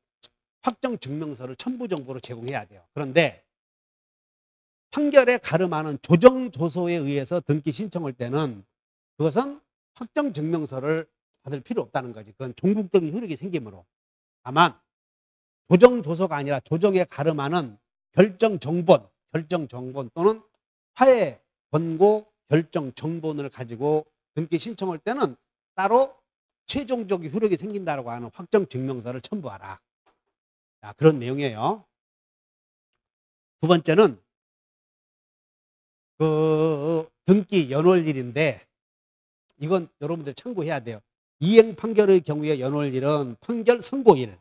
확정 증명서를 첨부 정보로 제공해야 돼요. 그런데 판결에 가름하는 조정 조서에 의해서 등기 신청할 때는 그것은 확정 증명서를 받을 필요 없다는 거지. 그건 종국적인 효력이 생기므로. 다만 조정 조서가 아니라 조정에 가름하는 결정 정본 또는 화해 권고 결정 정본을 가지고 등기 신청할 때는 따로 최종적인 효력이 생긴다고 하는 확정 증명서를 첨부하라. 자, 그런 내용이에요. 두 번째는 그 등기 연월일인데 이건 여러분들 참고해야 돼요. 이행 판결의 경우에 연월일은 판결 선고일,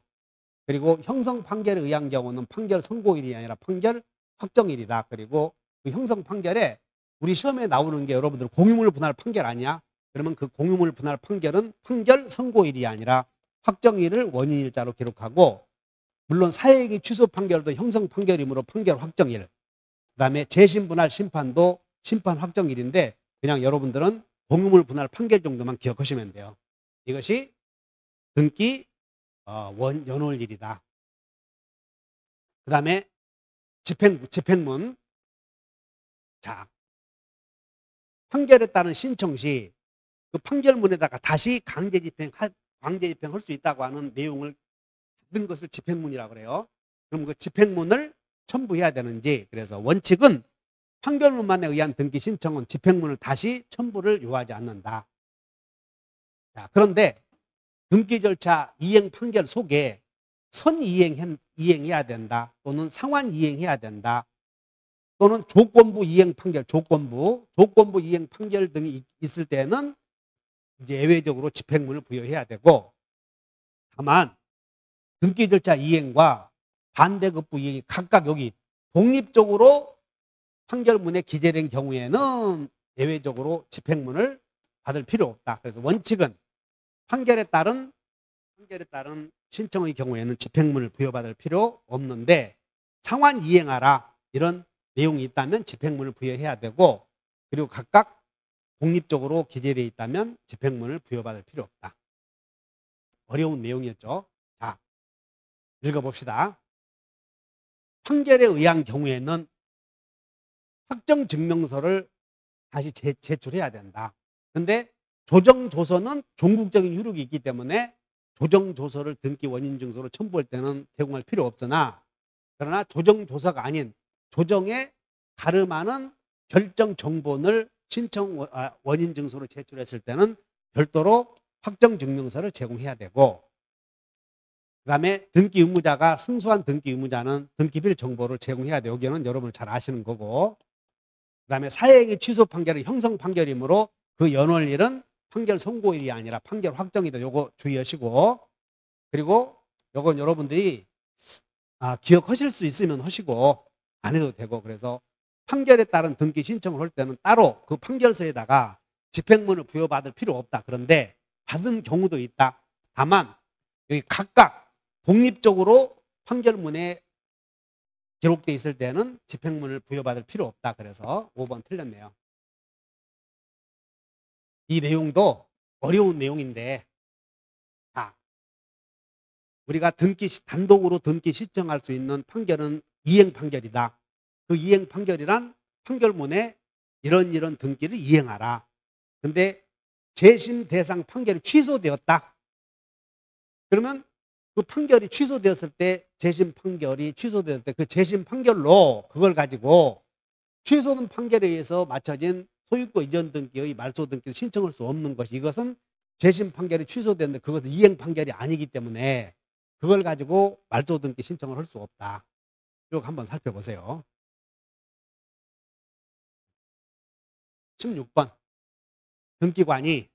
그리고 형성 판결에 의한 경우는 판결 선고일이 아니라 판결 확정일이다. 그리고 그 형성 판결에 우리 시험에 나오는 게 여러분들 공유물 분할 판결 아니야? 그러면 그 공유물 분할 판결은 판결 선고일이 아니라 확정일을 원인일자로 기록하고, 물론 사회이익 취소 판결도 형성 판결이므로 판결 확정일, 그 다음에 재심 분할 심판도 심판 확정일인데 그냥 여러분들은 공유물 분할 판결 정도만 기억하시면 돼요. 이것이 등기 연월일이다. 그 다음에 집행문. 자, 판결에 따른 신청 시 그 판결문에다가 다시 강제 집행할 수 있다고 하는 내용을 받은 것을 집행문이라고 그래요. 그럼 그 집행문을 첨부해야 되는지, 그래서 원칙은 판결문만에 의한 등기 신청은 집행문을 다시 첨부를 요하지 않는다. 자, 그런데 등기 절차 이행 판결 속에 선이행해야 된다, 또는 상환 이행해야 된다, 또는 조건부 이행 판결, 조건부 이행 판결 등이 있을 때는 이제 예외적으로 집행문을 부여해야 되고, 다만 등기 절차 이행과 반대급부 이행이 각각 여기 독립적으로 판결문에 기재된 경우에는 예외적으로 집행문을 받을 필요 없다. 그래서 원칙은 판결에 따른 신청의 경우에는 집행문을 부여받을 필요 없는데, 상환 이행하라 이런 내용이 있다면 집행문을 부여해야 되고, 그리고 각각 독립적으로 기재되어 있다면 집행문을 부여받을 필요 없다. 어려운 내용이었죠. 자, 읽어봅시다. 판결에 의한 경우에는 확정 증명서를 다시 제출해야 된다. 근데 조정조서는 종국적인 효력이 있기 때문에 조정조서를 등기 원인증서로 첨부할 때는 제공할 필요 없으나, 그러나 조정조서가 아닌 조정에 가름하는 결정 정본을 원인증서로 제출했을 때는 별도로 확정증명서를 제공해야 되고, 그 다음에 등기 의무자가 승소한 등기 의무자는 등기비일 정보를 제공해야 돼요. 여기는 여러분 잘 아시는 거고, 그 다음에 사회이익 취소 판결은 형성 판결이므로 그 연월일은 판결 선고일이 아니라 판결 확정이다. 요거 주의하시고, 그리고 요건 여러분들이 기억하실 수 있으면 하시고 안 해도 되고, 그래서 판결에 따른 등기 신청을 할 때는 따로 그 판결서에다가 집행문을 부여받을 필요 없다. 그런데 받은 경우도 있다. 다만 여기 각각 독립적으로 판결문에 기록되어 있을 때는 집행문을 부여받을 필요 없다. 그래서 5번 틀렸네요. 이 내용도 어려운 내용인데, 우리가 단독으로 등기 신청할 수 있는 판결은 이행 판결이다. 그 이행 판결이란 판결문에 이런 등기를 이행하라. 근데 재심 대상 판결이 취소되었다. 그러면 그 판결이 취소되었을 때, 재심 판결이 취소되었을 때 그 재심 판결로 그걸 가지고 취소된 판결에 의해서 맞춰진 소유권 이전 등기의 말소 등기를 신청할 수 없는 것이, 이것은 재심 판결이 취소됐는데 그것은 이행 판결이 아니기 때문에 그걸 가지고 말소 등기 신청을 할 수 없다. 이거 한번 살펴보세요. 16번. 등기관이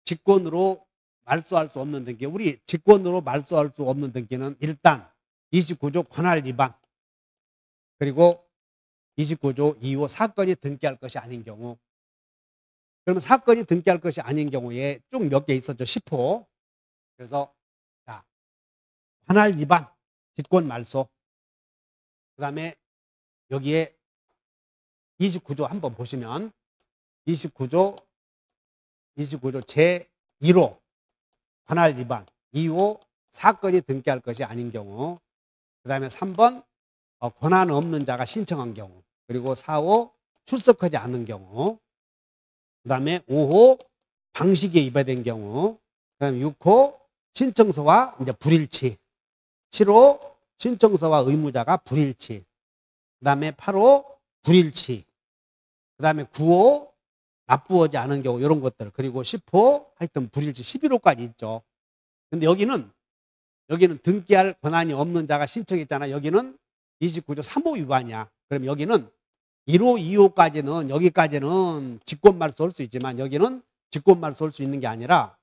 직권으로 말소할 수 없는 등기. 우리 직권으로 말소할 수 없는 등기는 일단 29조 관할 위반, 그리고 29조 2호 사건이 등기할 것이 아닌 경우. 그러면 사건이 등기할 것이 아닌 경우에 쭉 몇 개 있었죠. 10호. 그래서 자, 관할 위반, 직권 말소. 그 다음에 여기에 29조 한번 보시면 29조 제1호 관할 위반, 2호 사건이 등기할 것이 아닌 경우, 그다음에 3번 권한 없는 자가 신청한 경우. 그리고 4호 출석하지 않은 경우. 그다음에 5호 방식에 위배된 경우. 그다음에 6호 신청서와 이제 불일치. 7호 신청서와 의무자가 불일치. 그다음에 8호 불일치. 그다음에 9호 납부하지 않은 경우 이런 것들. 그리고 10호 하여튼 불일치 11호까지 있죠. 근데 여기는 등기할 권한이 없는 자가 신청했잖아. 여기는 29조 3호 위반이야. 그럼 여기는 1호, 2호까지는 여기까지는 직권말소 할 수 있지만 여기는 직권말소 할 수 있는 게 아니라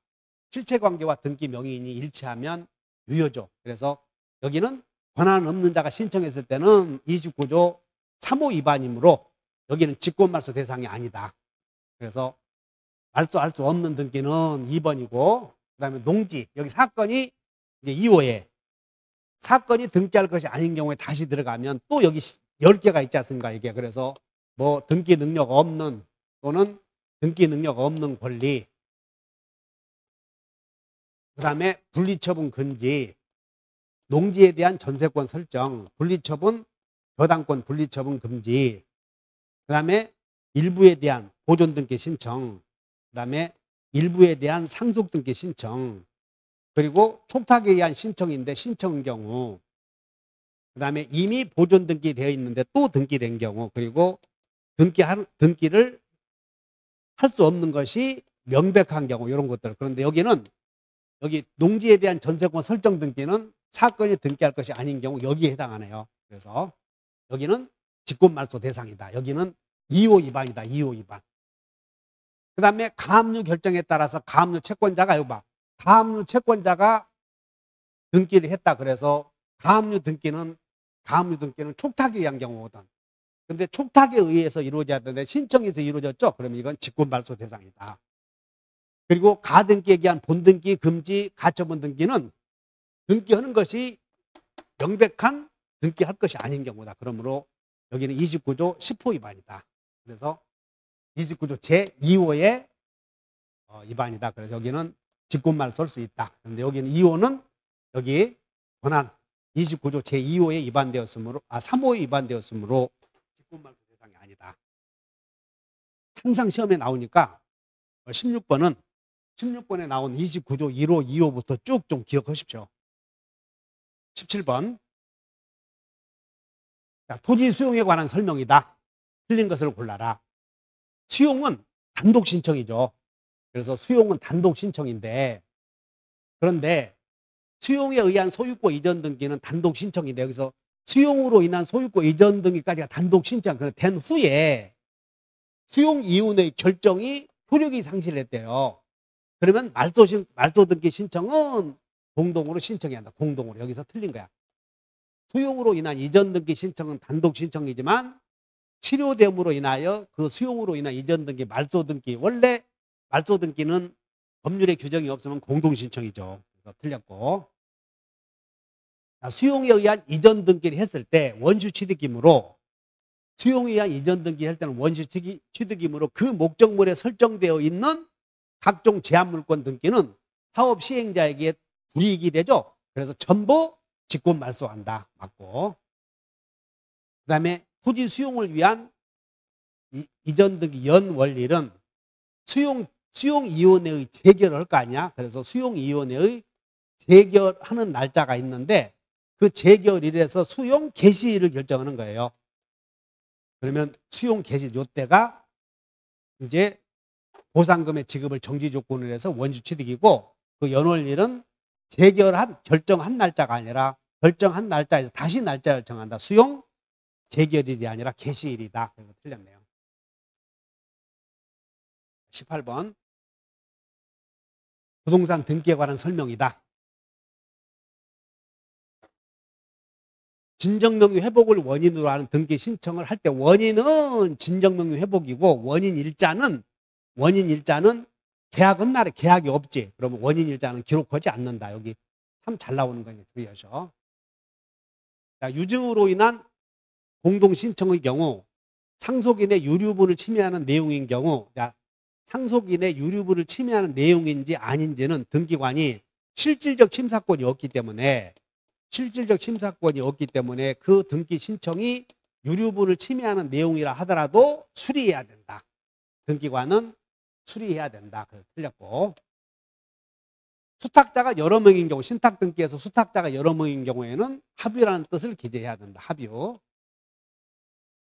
실체관계와 등기 명의인이 일치하면 유효죠. 그래서 여기는 권한 없는 자가 신청했을 때는 29조 3호 위반이므로 여기는 직권말소 대상이 아니다. 그래서 말소할 수 없는 등기는 2번이고 그다음에 농지 여기 사건이 이제 2호에 사건이 등기할 것이 아닌 경우에 다시 들어가면 또 여기 10개가 있지 않습니까? 이게 그래서 뭐 등기 능력 없는 또는 등기 능력 없는 권리 그다음에 분리처분 금지 농지에 대한 전세권 설정 분리처분 저당권 분리처분 금지 그다음에 일부에 대한 보존 등기 신청 그다음에 일부에 대한 상속 등기 신청 그리고 촉탁에 의한 신청인데 신청인 경우 그다음에 이미 보존 등기 되어 있는데 또 등기된 경우 그리고 등기를 할 수 없는 것이 명백한 경우 이런 것들. 그런데 여기 농지에 대한 전세권 설정 등기는 사건이 등기할 것이 아닌 경우 여기에 해당하네요. 그래서 여기는 직권말소 대상이다. 여기는 2호 위반이다. 2호 위반. 그 다음에 가압류 결정에 따라서 가압류 채권자가 여기 봐. 가압류 채권자가 등기를 했다. 그래서 가압류 등기는 촉탁에 의한 경우거든. 근데 촉탁에 의해서 이루어져야 되는데 신청에서 이루어졌죠. 그러면 이건 직권말소 대상이다. 그리고 가등기에 의한 본등기 금지 가처분 등기는 등기하는 것이 명백한 등기할 것이 아닌 경우다. 그러므로 여기는 29조 10호 위반이다. 그래서 29조 제2호의 위반이다. 그래서 여기는 직권말소 할 수 있다. 그런데 여기는 2호는 여기 권한 29조 제2호에 위반되었으므로 3호에 위반되었으므로 직권말소 대상이 아니다. 항상 시험에 나오니까 16번에 나온 29조 1호, 2호부터 쭉 좀 기억하십시오. 17번. 자, 토지 수용에 관한 설명이다. 틀린 것을 골라라. 수용은 단독 신청이죠. 그래서 수용은 단독 신청인데 그런데 수용에 의한 소유권 이전 등기는 단독 신청인데 여기서 수용으로 인한 소유권 이전 등기까지가 단독 신청 된 후에 수용 이윤의 결정이 효력이 상실했대요. 그러면 말소 등기 신청은 공동으로 신청해야 한다. 공동으로. 여기서 틀린 거야. 수용으로 인한 이전 등기 신청은 단독 신청이지만 치료됨으로 인하여 그 수용으로 인한 이전 등기, 말소 등기 원래 말소 등기는 법률의 규정이 없으면 공동 신청이죠. 그래서 틀렸고 수용에 의한 이전 등기를 했을 때 원시 취득이므로 수용에 의한 이전 등기 할 때는 원시 취득이므로 그 목적물에 설정되어 있는 각종 제한물권 등기는 사업 시행자에게 불이익이 되죠. 그래서 전부 직권 말소한다. 맞고. 그 다음에 토지 수용을 위한 이전 등기 연원리는 수용위원회의 재결을 할 거 아니야. 그래서 수용위원회의 재결하는 날짜가 있는데 그 재결일에서 수용 개시일을 결정하는 거예요. 그러면 수용 개시 요때가 이제 보상금의 지급을 정지 조건으로 해서 원시 취득이고 그 연월일은 결정한 날짜가 아니라 결정한 날짜에서 다시 날짜를 정한다. 수용 재결일이 아니라 개시일이다. 그래서 틀렸네요. 18번. 부동산 등기에 관한 설명이다. 진정명의 회복을 원인으로 하는 등기 신청을 할 때 원인은 진정명의 회복이고 원인 일자는 계약은 날에 계약이 없지. 그러면 원인 일자는 기록하지 않는다. 여기 참 잘 나오는 거니까 주의하셔. 자, 유증으로 인한 공동 신청의 경우 상속인의 유류분을 침해하는 내용인 경우 상속인의 유류분을 침해하는 내용인지 아닌지는 등기관이 실질적 심사권이 없기 때문에 실질적 심사권이 없기 때문에 그 등기 신청이 유류분을 침해하는 내용이라 하더라도 수리해야 된다. 등기관은 수리해야 된다. 그래서 틀렸고. 수탁자가 여러 명인 경우, 신탁 등기에서 수탁자가 여러 명인 경우에는 합유라는 뜻을 기재해야 된다. 합유.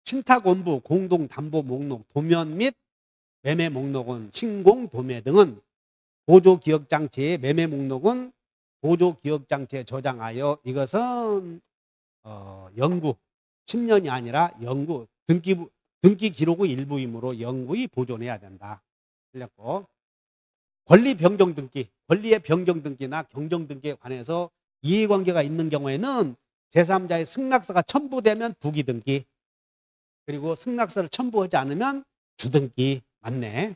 신탁원부, 공동담보 목록, 도면 및 매매 목록은 신공, 도매 등은 보조기억장치의 매매 목록은 보조기억장치에 저장하여 이것은 영구, 10년이 아니라 영구, 등기 기록의 일부이므로 영구히 보존해야 된다. 틀렸고. 권리 변경 등기, 권리의 변경 등기나 경정 등기에 관해서 이해관계가 있는 경우에는 제3자의 승낙서가 첨부되면 부기 등기, 그리고 승낙서를 첨부하지 않으면 주등기. 맞네.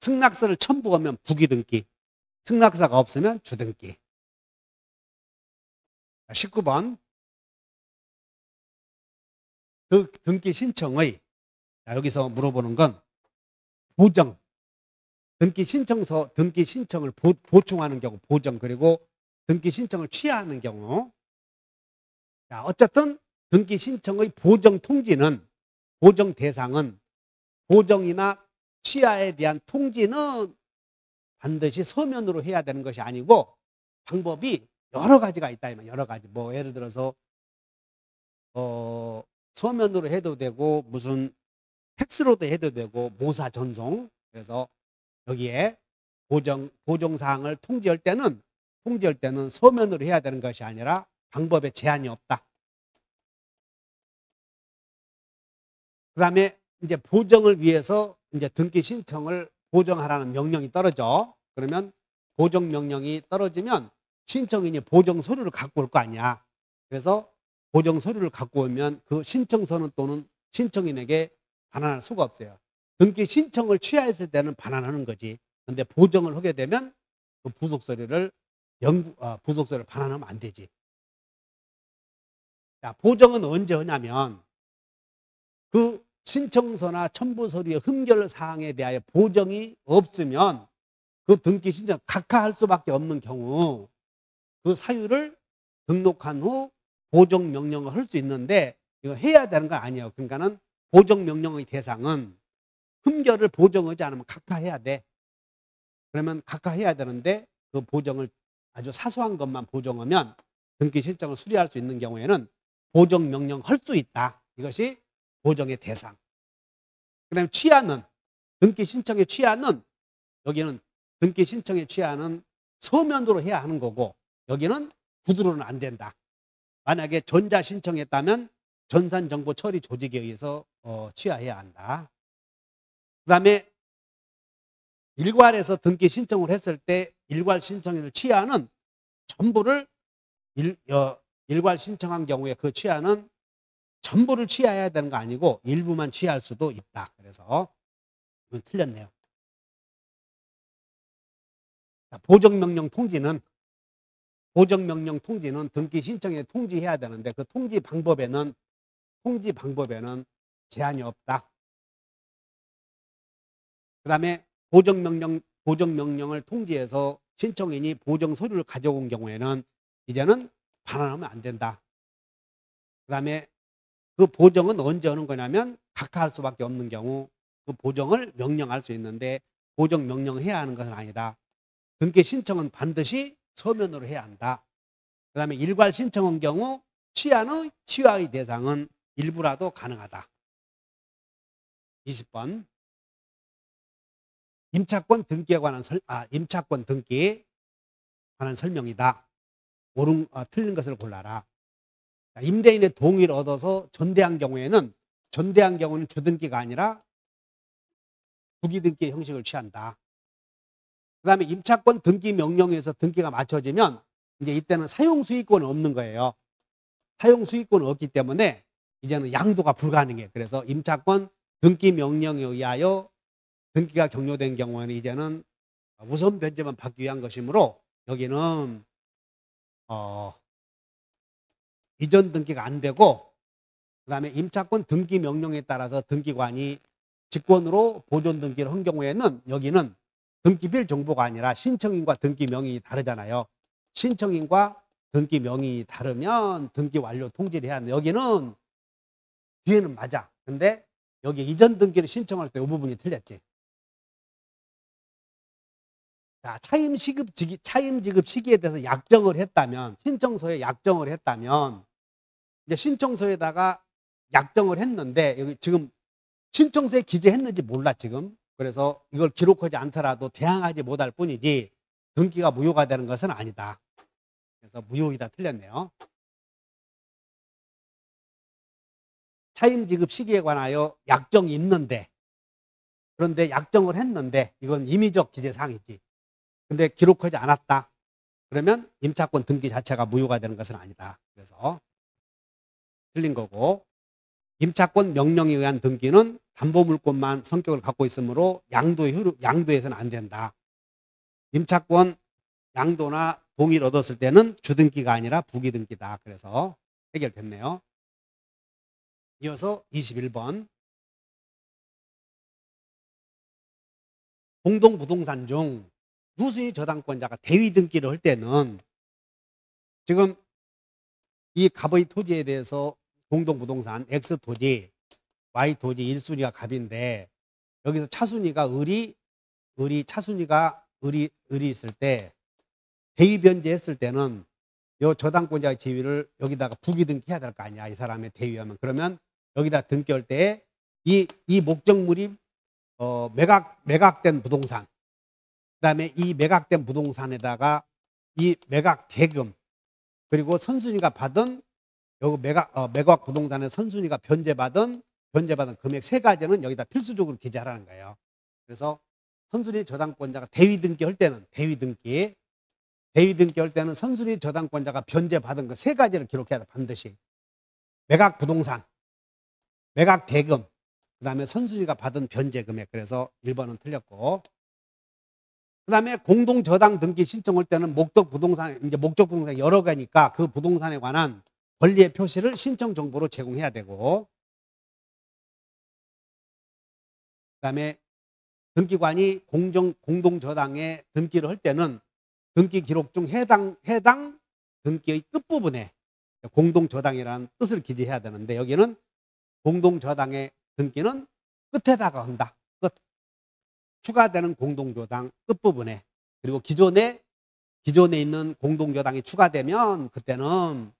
승낙서를 첨부하면 부기 등기, 승낙서가 없으면 주등기. 19번. 그 등기 신청의, 여기서 물어보는 건 보정, 등기 신청을 보충하는 경우 보정, 그리고 등기 신청을 취하하는 경우. 자, 어쨌든 등기 신청의 보정 통지는, 보정 대상은 보정이나 취하에 대한 통지는 반드시 서면으로 해야 되는 것이 아니고 방법이 여러 가지가 있다. 여러 가지. 뭐 예를 들어서 서면으로 해도 되고 무슨 팩스로도 해도 되고 모사 전송. 그래서 여기에 보정사항을 통지할 때는 서면으로 해야 되는 것이 아니라 방법에 제한이 없다. 그 다음에 이제 보정을 위해서 이제 등기 신청을 보정하라는 명령이 떨어져. 그러면 보정 명령이 떨어지면 신청인이 보정 서류를 갖고 올 거 아니야. 그래서 보정 서류를 갖고 오면 그 신청서는 또는 신청인에게 반환할 수가 없어요. 등기 신청을 취하했을 때는 반환하는 거지. 근데 보정을 하게 되면 그 부속 서류를 반환하면 안 되지. 자, 보정은 언제 하냐면 그 신청서나 첨부 서류의 흠결 사항에 대하여 보정이 없으면 그 등기 신청 각하할 수밖에 없는 경우 그 사유를 등록한 후 보정 명령을 할 수 있는데 이거 해야 되는 거 아니에요. 그러니까는 보정 명령의 대상은 흠결을 보정하지 않으면 각하해야 돼. 그러면 각하해야 되는데 그 보정을 아주 사소한 것만 보정하면 등기 신청을 수리할 수 있는 경우에는 보정 명령 할 수 있다. 이것이 보정의 대상. 그다음에 취하는, 등기 신청의 취하는, 여기는 등기 신청의 취하는 서면으로 해야 하는 거고 여기는 구두로는 안 된다. 만약에 전자 신청했다면 전산정보 처리 조직에 의해서 취하해야 한다. 그 다음에 일괄에서 등기 신청을 했을 때 일괄 신청인을 취하는 전부를 일괄 신청한 경우에 그 취하는 전부를 취하해야 되는 거 아니고 일부만 취할 수도 있다. 그래서 이건 틀렸네요. 보정명령 통지는 등기 신청에 통지해야 되는데 그 통지 방법에는 제한이 없다. 그 다음에 보정명령을 통지해서 신청인이 보정 서류를 가져온 경우에는 이제는 반환하면 안 된다. 그 다음에 그 보정은 언제 하는 거냐면 각하할 수밖에 없는 경우 그 보정을 명령할 수 있는데 보정 명령해야 하는 것은 아니다. 등기 신청은 반드시 서면으로 해야 한다. 그 다음에 일괄 신청한 경우 취하의 대상은 일부라도 가능하다. 20번. 임차권 등기에 관한 임차권 등기에 관한 설명이다. 틀린 것을 골라라. 임대인의 동의를 얻어서 전대한 경우는 주등기가 아니라 부기등기의 형식을 취한다. 그 다음에 임차권 등기 명령에서 등기가 맞춰지면 이제 이때는 사용수익권은 없는 거예요. 사용수익권은 없기 때문에 이제는 양도가 불가능해. 그래서 임차권 등기 명령에 의하여 등기가 격려된 경우에는 이제는 우선 변제만 받기 위한 것이므로 여기는 이전 등기가 안 되고 그 다음에 임차권 등기 명령에 따라서 등기관이 직권으로 보존 등기를 한 경우에는 여기는 등기별 정보가 아니라 신청인과 등기 명의이 다르잖아요. 신청인과 등기 명의이 다르면 등기 완료 통지를 해야 하는데 여기는 뒤에는 맞아. 근데 여기 이전 등기를 신청할 때 이 부분이 틀렸지. 자, 차임 지급 시기에 대해서 약정을 했다면, 신청서에 약정을 했다면, 이제 신청서에다가 약정을 했는데, 여기 지금 신청서에 기재했는지 몰라, 지금. 그래서 이걸 기록하지 않더라도 대항하지 못할 뿐이지, 등기가 무효가 되는 것은 아니다. 그래서 무효이다 틀렸네요. 차임 지급 시기에 관하여 약정이 있는데, 그런데 약정을 했는데, 이건 임의적 기재사항이지. 근데 기록하지 않았다. 그러면 임차권 등기 자체가 무효가 되는 것은 아니다. 그래서 틀린 거고, 임차권 명령에 의한 등기는 담보물권만 성격을 갖고 있으므로 양도해서는 안 된다. 임차권 양도나 동의를 얻었을 때는 주등기가 아니라 부기등기다. 그래서 해결됐네요. 이어서 21번. 공동부동산 중 누수의 저당권자가 대위 등기를 할 때는 지금 이 갑의 토지에 대해서 공동부동산 X토지, Y토지 1순위가 갑인데 여기서 차순위가 차순위가 을이 있을 때 대위 변제했을 때는 이 저당권자의 지위를 여기다가 부기 등기해야 될 거 아니야. 이 사람의 대위하면. 그러면 여기다 등기할 때 이 목적물이 매각된 부동산, 그다음에 이 매각된 부동산에다가 이 매각 대금, 그리고 선순위가 받은 여기 매각 부동산의 선순위가 변제받은 금액 세 가지는 여기다 필수적으로 기재하라는 거예요. 그래서 선순위 저당권자가 대위 등기할 때는 대위 등기할 때는 선순위 저당권자가 변제받은 그 세 가지를 기록해야 돼. 반드시. 매각 부동산, 매각 대금, 그다음에 선순위가 받은 변제 금액. 그래서 1번은 틀렸고, 그다음에 공동 저당 등기 신청할 때는 목적 부동산 여러 개니까 그 부동산에 관한 권리의 표시를 신청 정보로 제공해야 되고, 그다음에 등기관이 공동 저당에 등기를 할 때는 등기 기록 중 해당 등기의 끝부분에 공동 저당이라는 뜻을 기재해야 되는데 여기는 공동 저당의 등기는 끝에다가 한다. 끝. 추가되는 공동 저당 끝부분에. 그리고 기존에 있는 공동 저당이 추가되면 그때는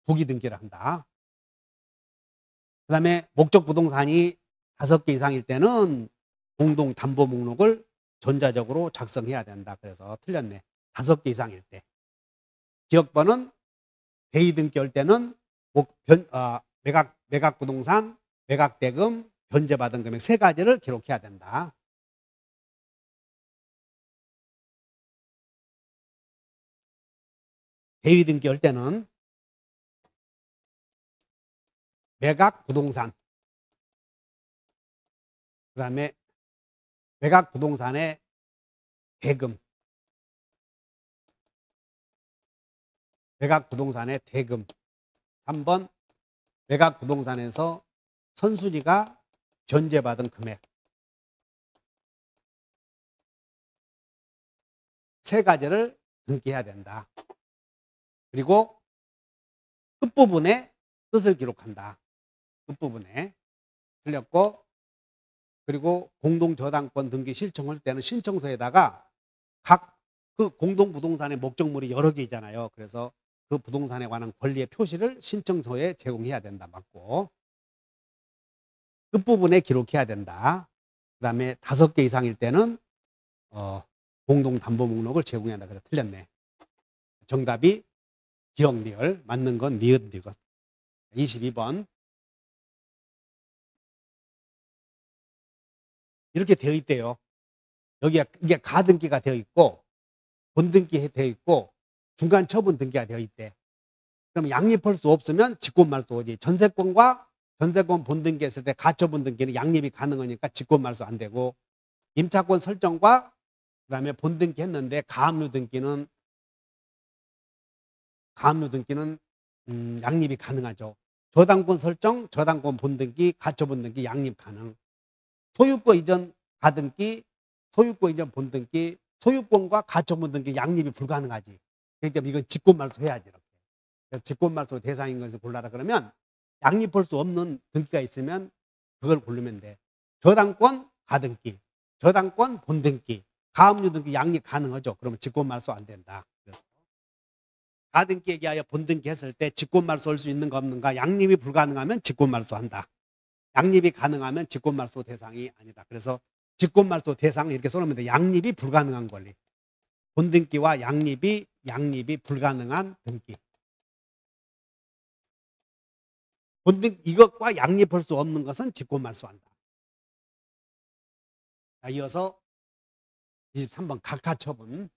부기 등기를 한다. 그다음에 목적 부동산이 5개 이상일 때는 공동 담보 목록을 전자적으로 작성해야 된다. 그래서 틀렸네. 5개 이상일 때. 기억번은 대위 등기할 때는 매각 부동산, 매각 대금, 변제받은 금액 세 가지를 기록해야 된다. 대위 등기할 때는 매각 부동산, 그다음에 매각 부동산의 대금, 매각 부동산의 대금. 3번 매각 부동산에서 선순위가 변제받은 금액. 세 가지를 등기해야 된다. 그리고 끝부분에 뜻을 기록한다. 끝부분에. 틀렸고, 그리고 공동저당권 등기 신청할 때는 신청서에다가 각 그 공동부동산의 목적물이 여러 개 있잖아요. 그래서 그 부동산에 관한 권리의 표시를 신청서에 제공해야 된다. 맞고. 끝부분에 기록해야 된다. 그 다음에 5개 이상일 때는 공동담보 목록을 제공해야 한다. 그래서 틀렸네. 정답이 기억 리을, 맞는 건 니은 니것. 22번. 이렇게 되어 있대요. 여기가 이게 가등기가 되어 있고 본등기 되어 있고 중간 처분 등기가 되어 있대. 그럼 양립할 수 없으면 직권말소 오지. 전세권 본등기 했을 때 가처분 등기는 양립이 가능하니까 직권말소 안 되고, 임차권 설정과 그다음에 본등기 했는데 가압류 등기는 양립이 가능하죠. 저당권 설정, 저당권 본등기, 가처분 등기 양립 가능. 소유권 이전 가등기, 소유권 이전 본등기, 소유권과 가처분 등기 양립이 불가능하지. 그러니까 이건 직권말소 해야지. 이렇게. 직권말소 대상인 것을 골라라 그러면 양립할 수 없는 등기가 있으면 그걸 고르면 돼. 저당권 가등기, 저당권 본등기, 가압류 등기 양립 가능하죠. 그러면 직권말소 안 된다. 그래서 가등기에 대하여 본등기 했을 때 직권말소 할 수 있는가 없는가, 양립이 불가능하면 직권말소 한다. 양립이 가능하면 직권말소 대상이 아니다. 그래서 직권말소 대상 이렇게 써놓으면 돼. 양립이 불가능한 권리. 본등기와 양립이 불가능한 등기. 본등 이것과 양립할 수 없는 것은 직권말소한다. 자, 이어서 23번 각하처분.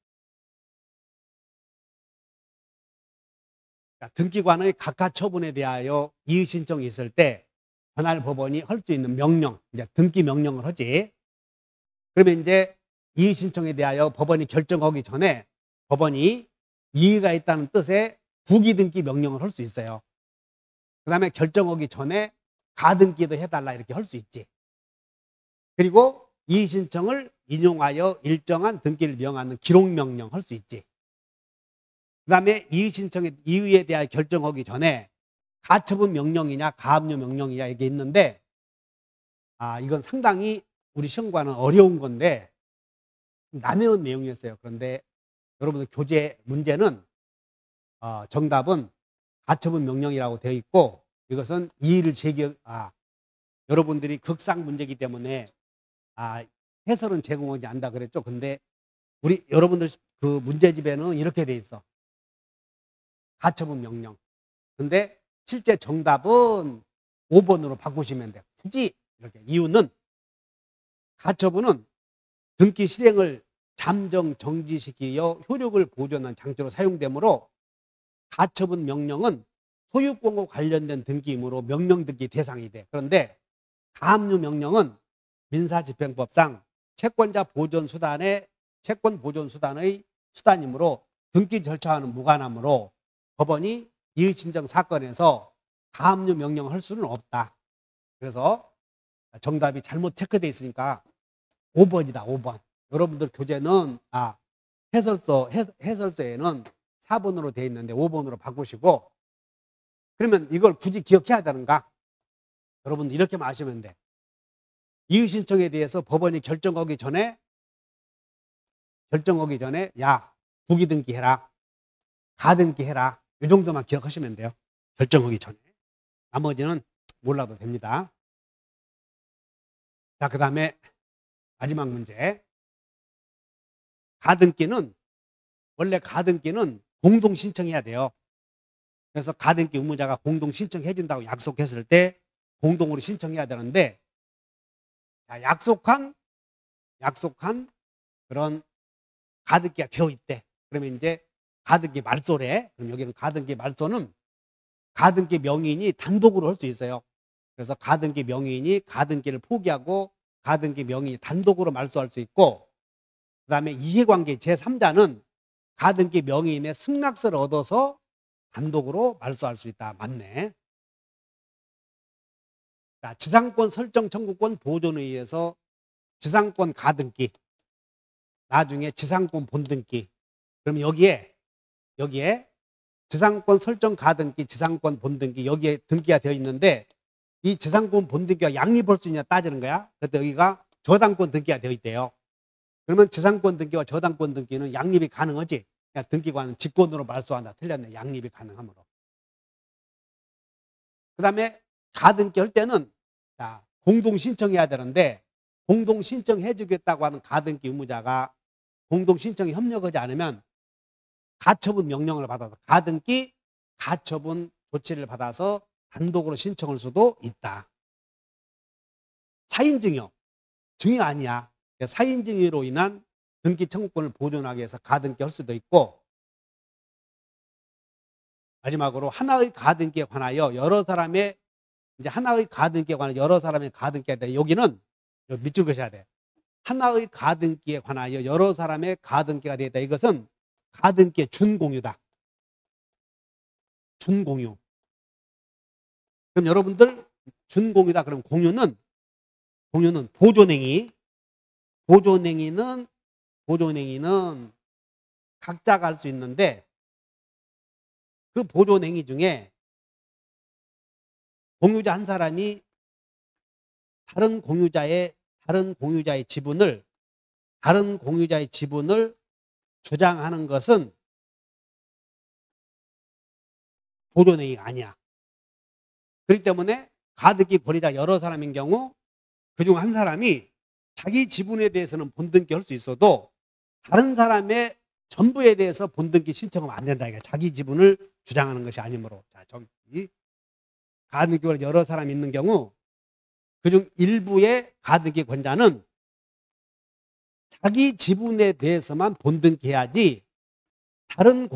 자, 등기관의 각하처분에 대하여 이의 신청이 있을 때 관할 법원이 할 수 있는 명령, 이제 등기 명령을 하지. 그러면 이제 이의 신청에 대하여 법원이 결정하기 전에 법원이 이의가 있다는 뜻의 부기등기 명령을 할 수 있어요. 그 다음에 결정하기 전에 가등기도 해달라 이렇게 할 수 있지. 그리고 이의 신청을 인용하여 일정한 등기를 명하는 기록명령 할 수 있지. 그 다음에 이의 신청의 이의에 대하여 결정하기 전에 가처분 명령이냐 가압류 명령이냐 이게 있는데, 이건 상당히 우리 시험관은 어려운 건데 난해한 내용이었어요. 그런데 여러분들 교재 문제는 정답은 가처분 명령이라고 되어 있고, 이것은 이의를 여러분들이 극상 문제이기 때문에 해설은 제공하지 않는다 그랬죠. 근데 여러분들 그 문제집에는 이렇게 돼 있어. 가처분 명령. 근데 실제 정답은 5번으로 바꾸시면 돼요. 굳이 이렇게. 이유는 가처분은 등기 실행을 잠정 정지시키여 효력을 보존한 장치로 사용되므로 가처분 명령은 소유권과 관련된 등기이므로 명령 등기 대상이 돼. 그런데 가압류 명령은 민사집행법상 채권자 보존 수단의 수단이므로 등기 절차와는 무관하므로 법원이 이의 신청 사건에서 가압류 명령을 할 수는 없다. 그래서 정답이 잘못 체크되어 있으니까 5번이다. 5번. 여러분들 교재는 해설서에는 4번으로 되어 있는데 5번으로 바꾸시고, 그러면 이걸 굳이 기억해야 되는가? 여러분들 이렇게만 아시면 돼. 이의 신청에 대해서 법원이 결정하기 전에 야 부기등기 해라, 가등기 해라, 이 정도만 기억하시면 돼요. 결정하기 전에. 나머지는 몰라도 됩니다. 자, 그 다음에 마지막 문제. 원래 가등기는 공동 신청해야 돼요. 그래서 가등기 의무자가 공동 신청해 준다고 약속했을 때 공동으로 신청해야 되는데, 약속한 그런 가등기가 되어 있대. 그러면 이제 가등기 말소래. 그럼 여기는 가등기 말소는 가등기 명의인이 단독으로 할 수 있어요. 그래서 가등기 명의인이 가등기를 포기하고 가등기 명의인이 단독으로 말소할 수 있고, 그 다음에 이해관계 제3자는 가등기 명의인의 승낙서를 얻어서 단독으로 말소할 수 있다. 맞네. 자, 지상권 설정 청구권 보존에 의해서 지상권 가등기, 나중에 지상권 본등기. 그럼 여기에 지상권 설정 가등기, 지상권 본등기, 여기에 등기가 되어 있는데 이 지상권 본등기가 양립할 수 있냐 따지는 거야. 그때 여기가 저당권 등기가 되어 있대요. 그러면 지상권 등기와 저당권 등기는 양립이 가능하지. 그러니까 등기관은 직권으로 말소한다. 틀렸네. 양립이 가능하므로. 그 다음에 가등기 할 때는 공동 신청해야 되는데, 공동 신청해 주겠다고 하는 가등기 의무자가 공동 신청에 협력하지 않으면 가처분 명령을 받아서 가등기 가처분 조치를 받아서 단독으로 신청할 수도 있다. 사인증여, 증여 아니야. 사인증여로 인한 등기 청구권을 보존하기 위해서 가등기 할 수도 있고, 마지막으로 하나의 가등기에 관하여 여러 사람의 가등기가 돼. 여기는 밑줄 그셔야 돼. 하나의 가등기에 관하여 여러 사람의 가등기가 되었다. 이것은 가등기의 준공유다. 준공유. 그럼 여러분들 준공유다. 그럼 공유는 보존행위, 보존행위는 각자가 할 수 있는데 그 보존행위 중에 공유자 한 사람이 다른 공유자의 지분을 주장하는 것은 보존행위가 아니야. 그렇기 때문에 가등기 권리자 여러 사람인 경우 그중 한 사람이 자기 지분에 대해서는 본등기 할 수 있어도 다른 사람의 전부에 대해서 본등기 신청하면 안 된다. 이게 자기 지분을 주장하는 것이 아니므로. 자, 저기 가등기 권리 여러 사람이 있는 경우 그중 일부의 가등기 권자는 자기 지분에 대해서만 본등기해야지 다른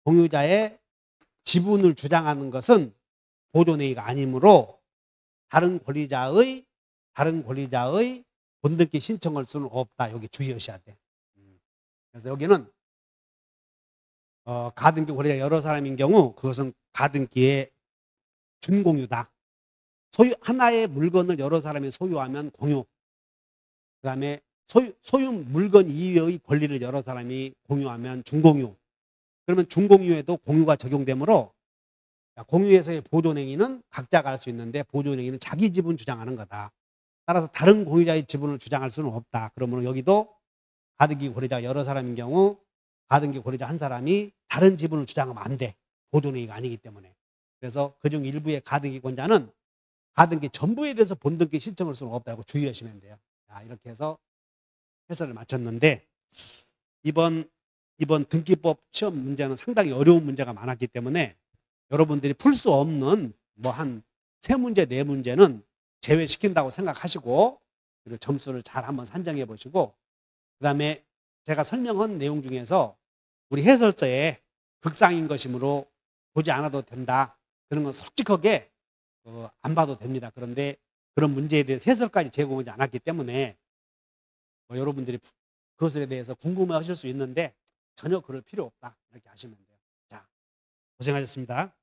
공유자의 지분을 주장하는 것은 보존행위가 아니므로 다른 권리자의 본등기 신청할 수는 없다. 여기 주의하셔야 돼. 그래서 여기는 가등기 권리자 여러 사람인 경우 그것은 가등기의 준공유다. 하나의 물건을 여러 사람이 소유하면 공유. 그 다음에 소유 물건 이외의 권리를 여러 사람이 공유하면 준공유. 그러면 준공유에도 공유가 적용되므로 공유에서의 보존행위는 각자가 할 수 있는데 보존행위는 자기 지분 주장하는 거다. 따라서 다른 공유자의 지분을 주장할 수는 없다. 그러면 여기도 가등기 권리자 여러 사람인 경우 가등기 권리자 한 사람이 다른 지분을 주장하면 안 돼. 보존행위가 아니기 때문에. 그래서 그중 일부의 가등기 권자는 가등기 전부에 대해서 본등기 신청할 수는 없다고 주의하시면 돼요. 자, 이렇게 해서 해설을 마쳤는데 이번 등기법 시험 문제는 상당히 어려운 문제가 많았기 때문에 여러분들이 풀 수 없는 뭐 한 3문제, 4문제는 제외시킨다고 생각하시고 그리고 점수를 잘 한번 산정해 보시고 그 다음에 제가 설명한 내용 중에서 우리 해설서에 극상인 것이므로 보지 않아도 된다. 그런 건 솔직하게 안 봐도 됩니다. 그런데 그런 문제에 대해서 해설까지 제공하지 않았기 때문에 여러분들이 그것에 대해서 궁금해 하실 수 있는데 전혀 그럴 필요 없다. 이렇게 하시면 돼요. 자, 고생하셨습니다.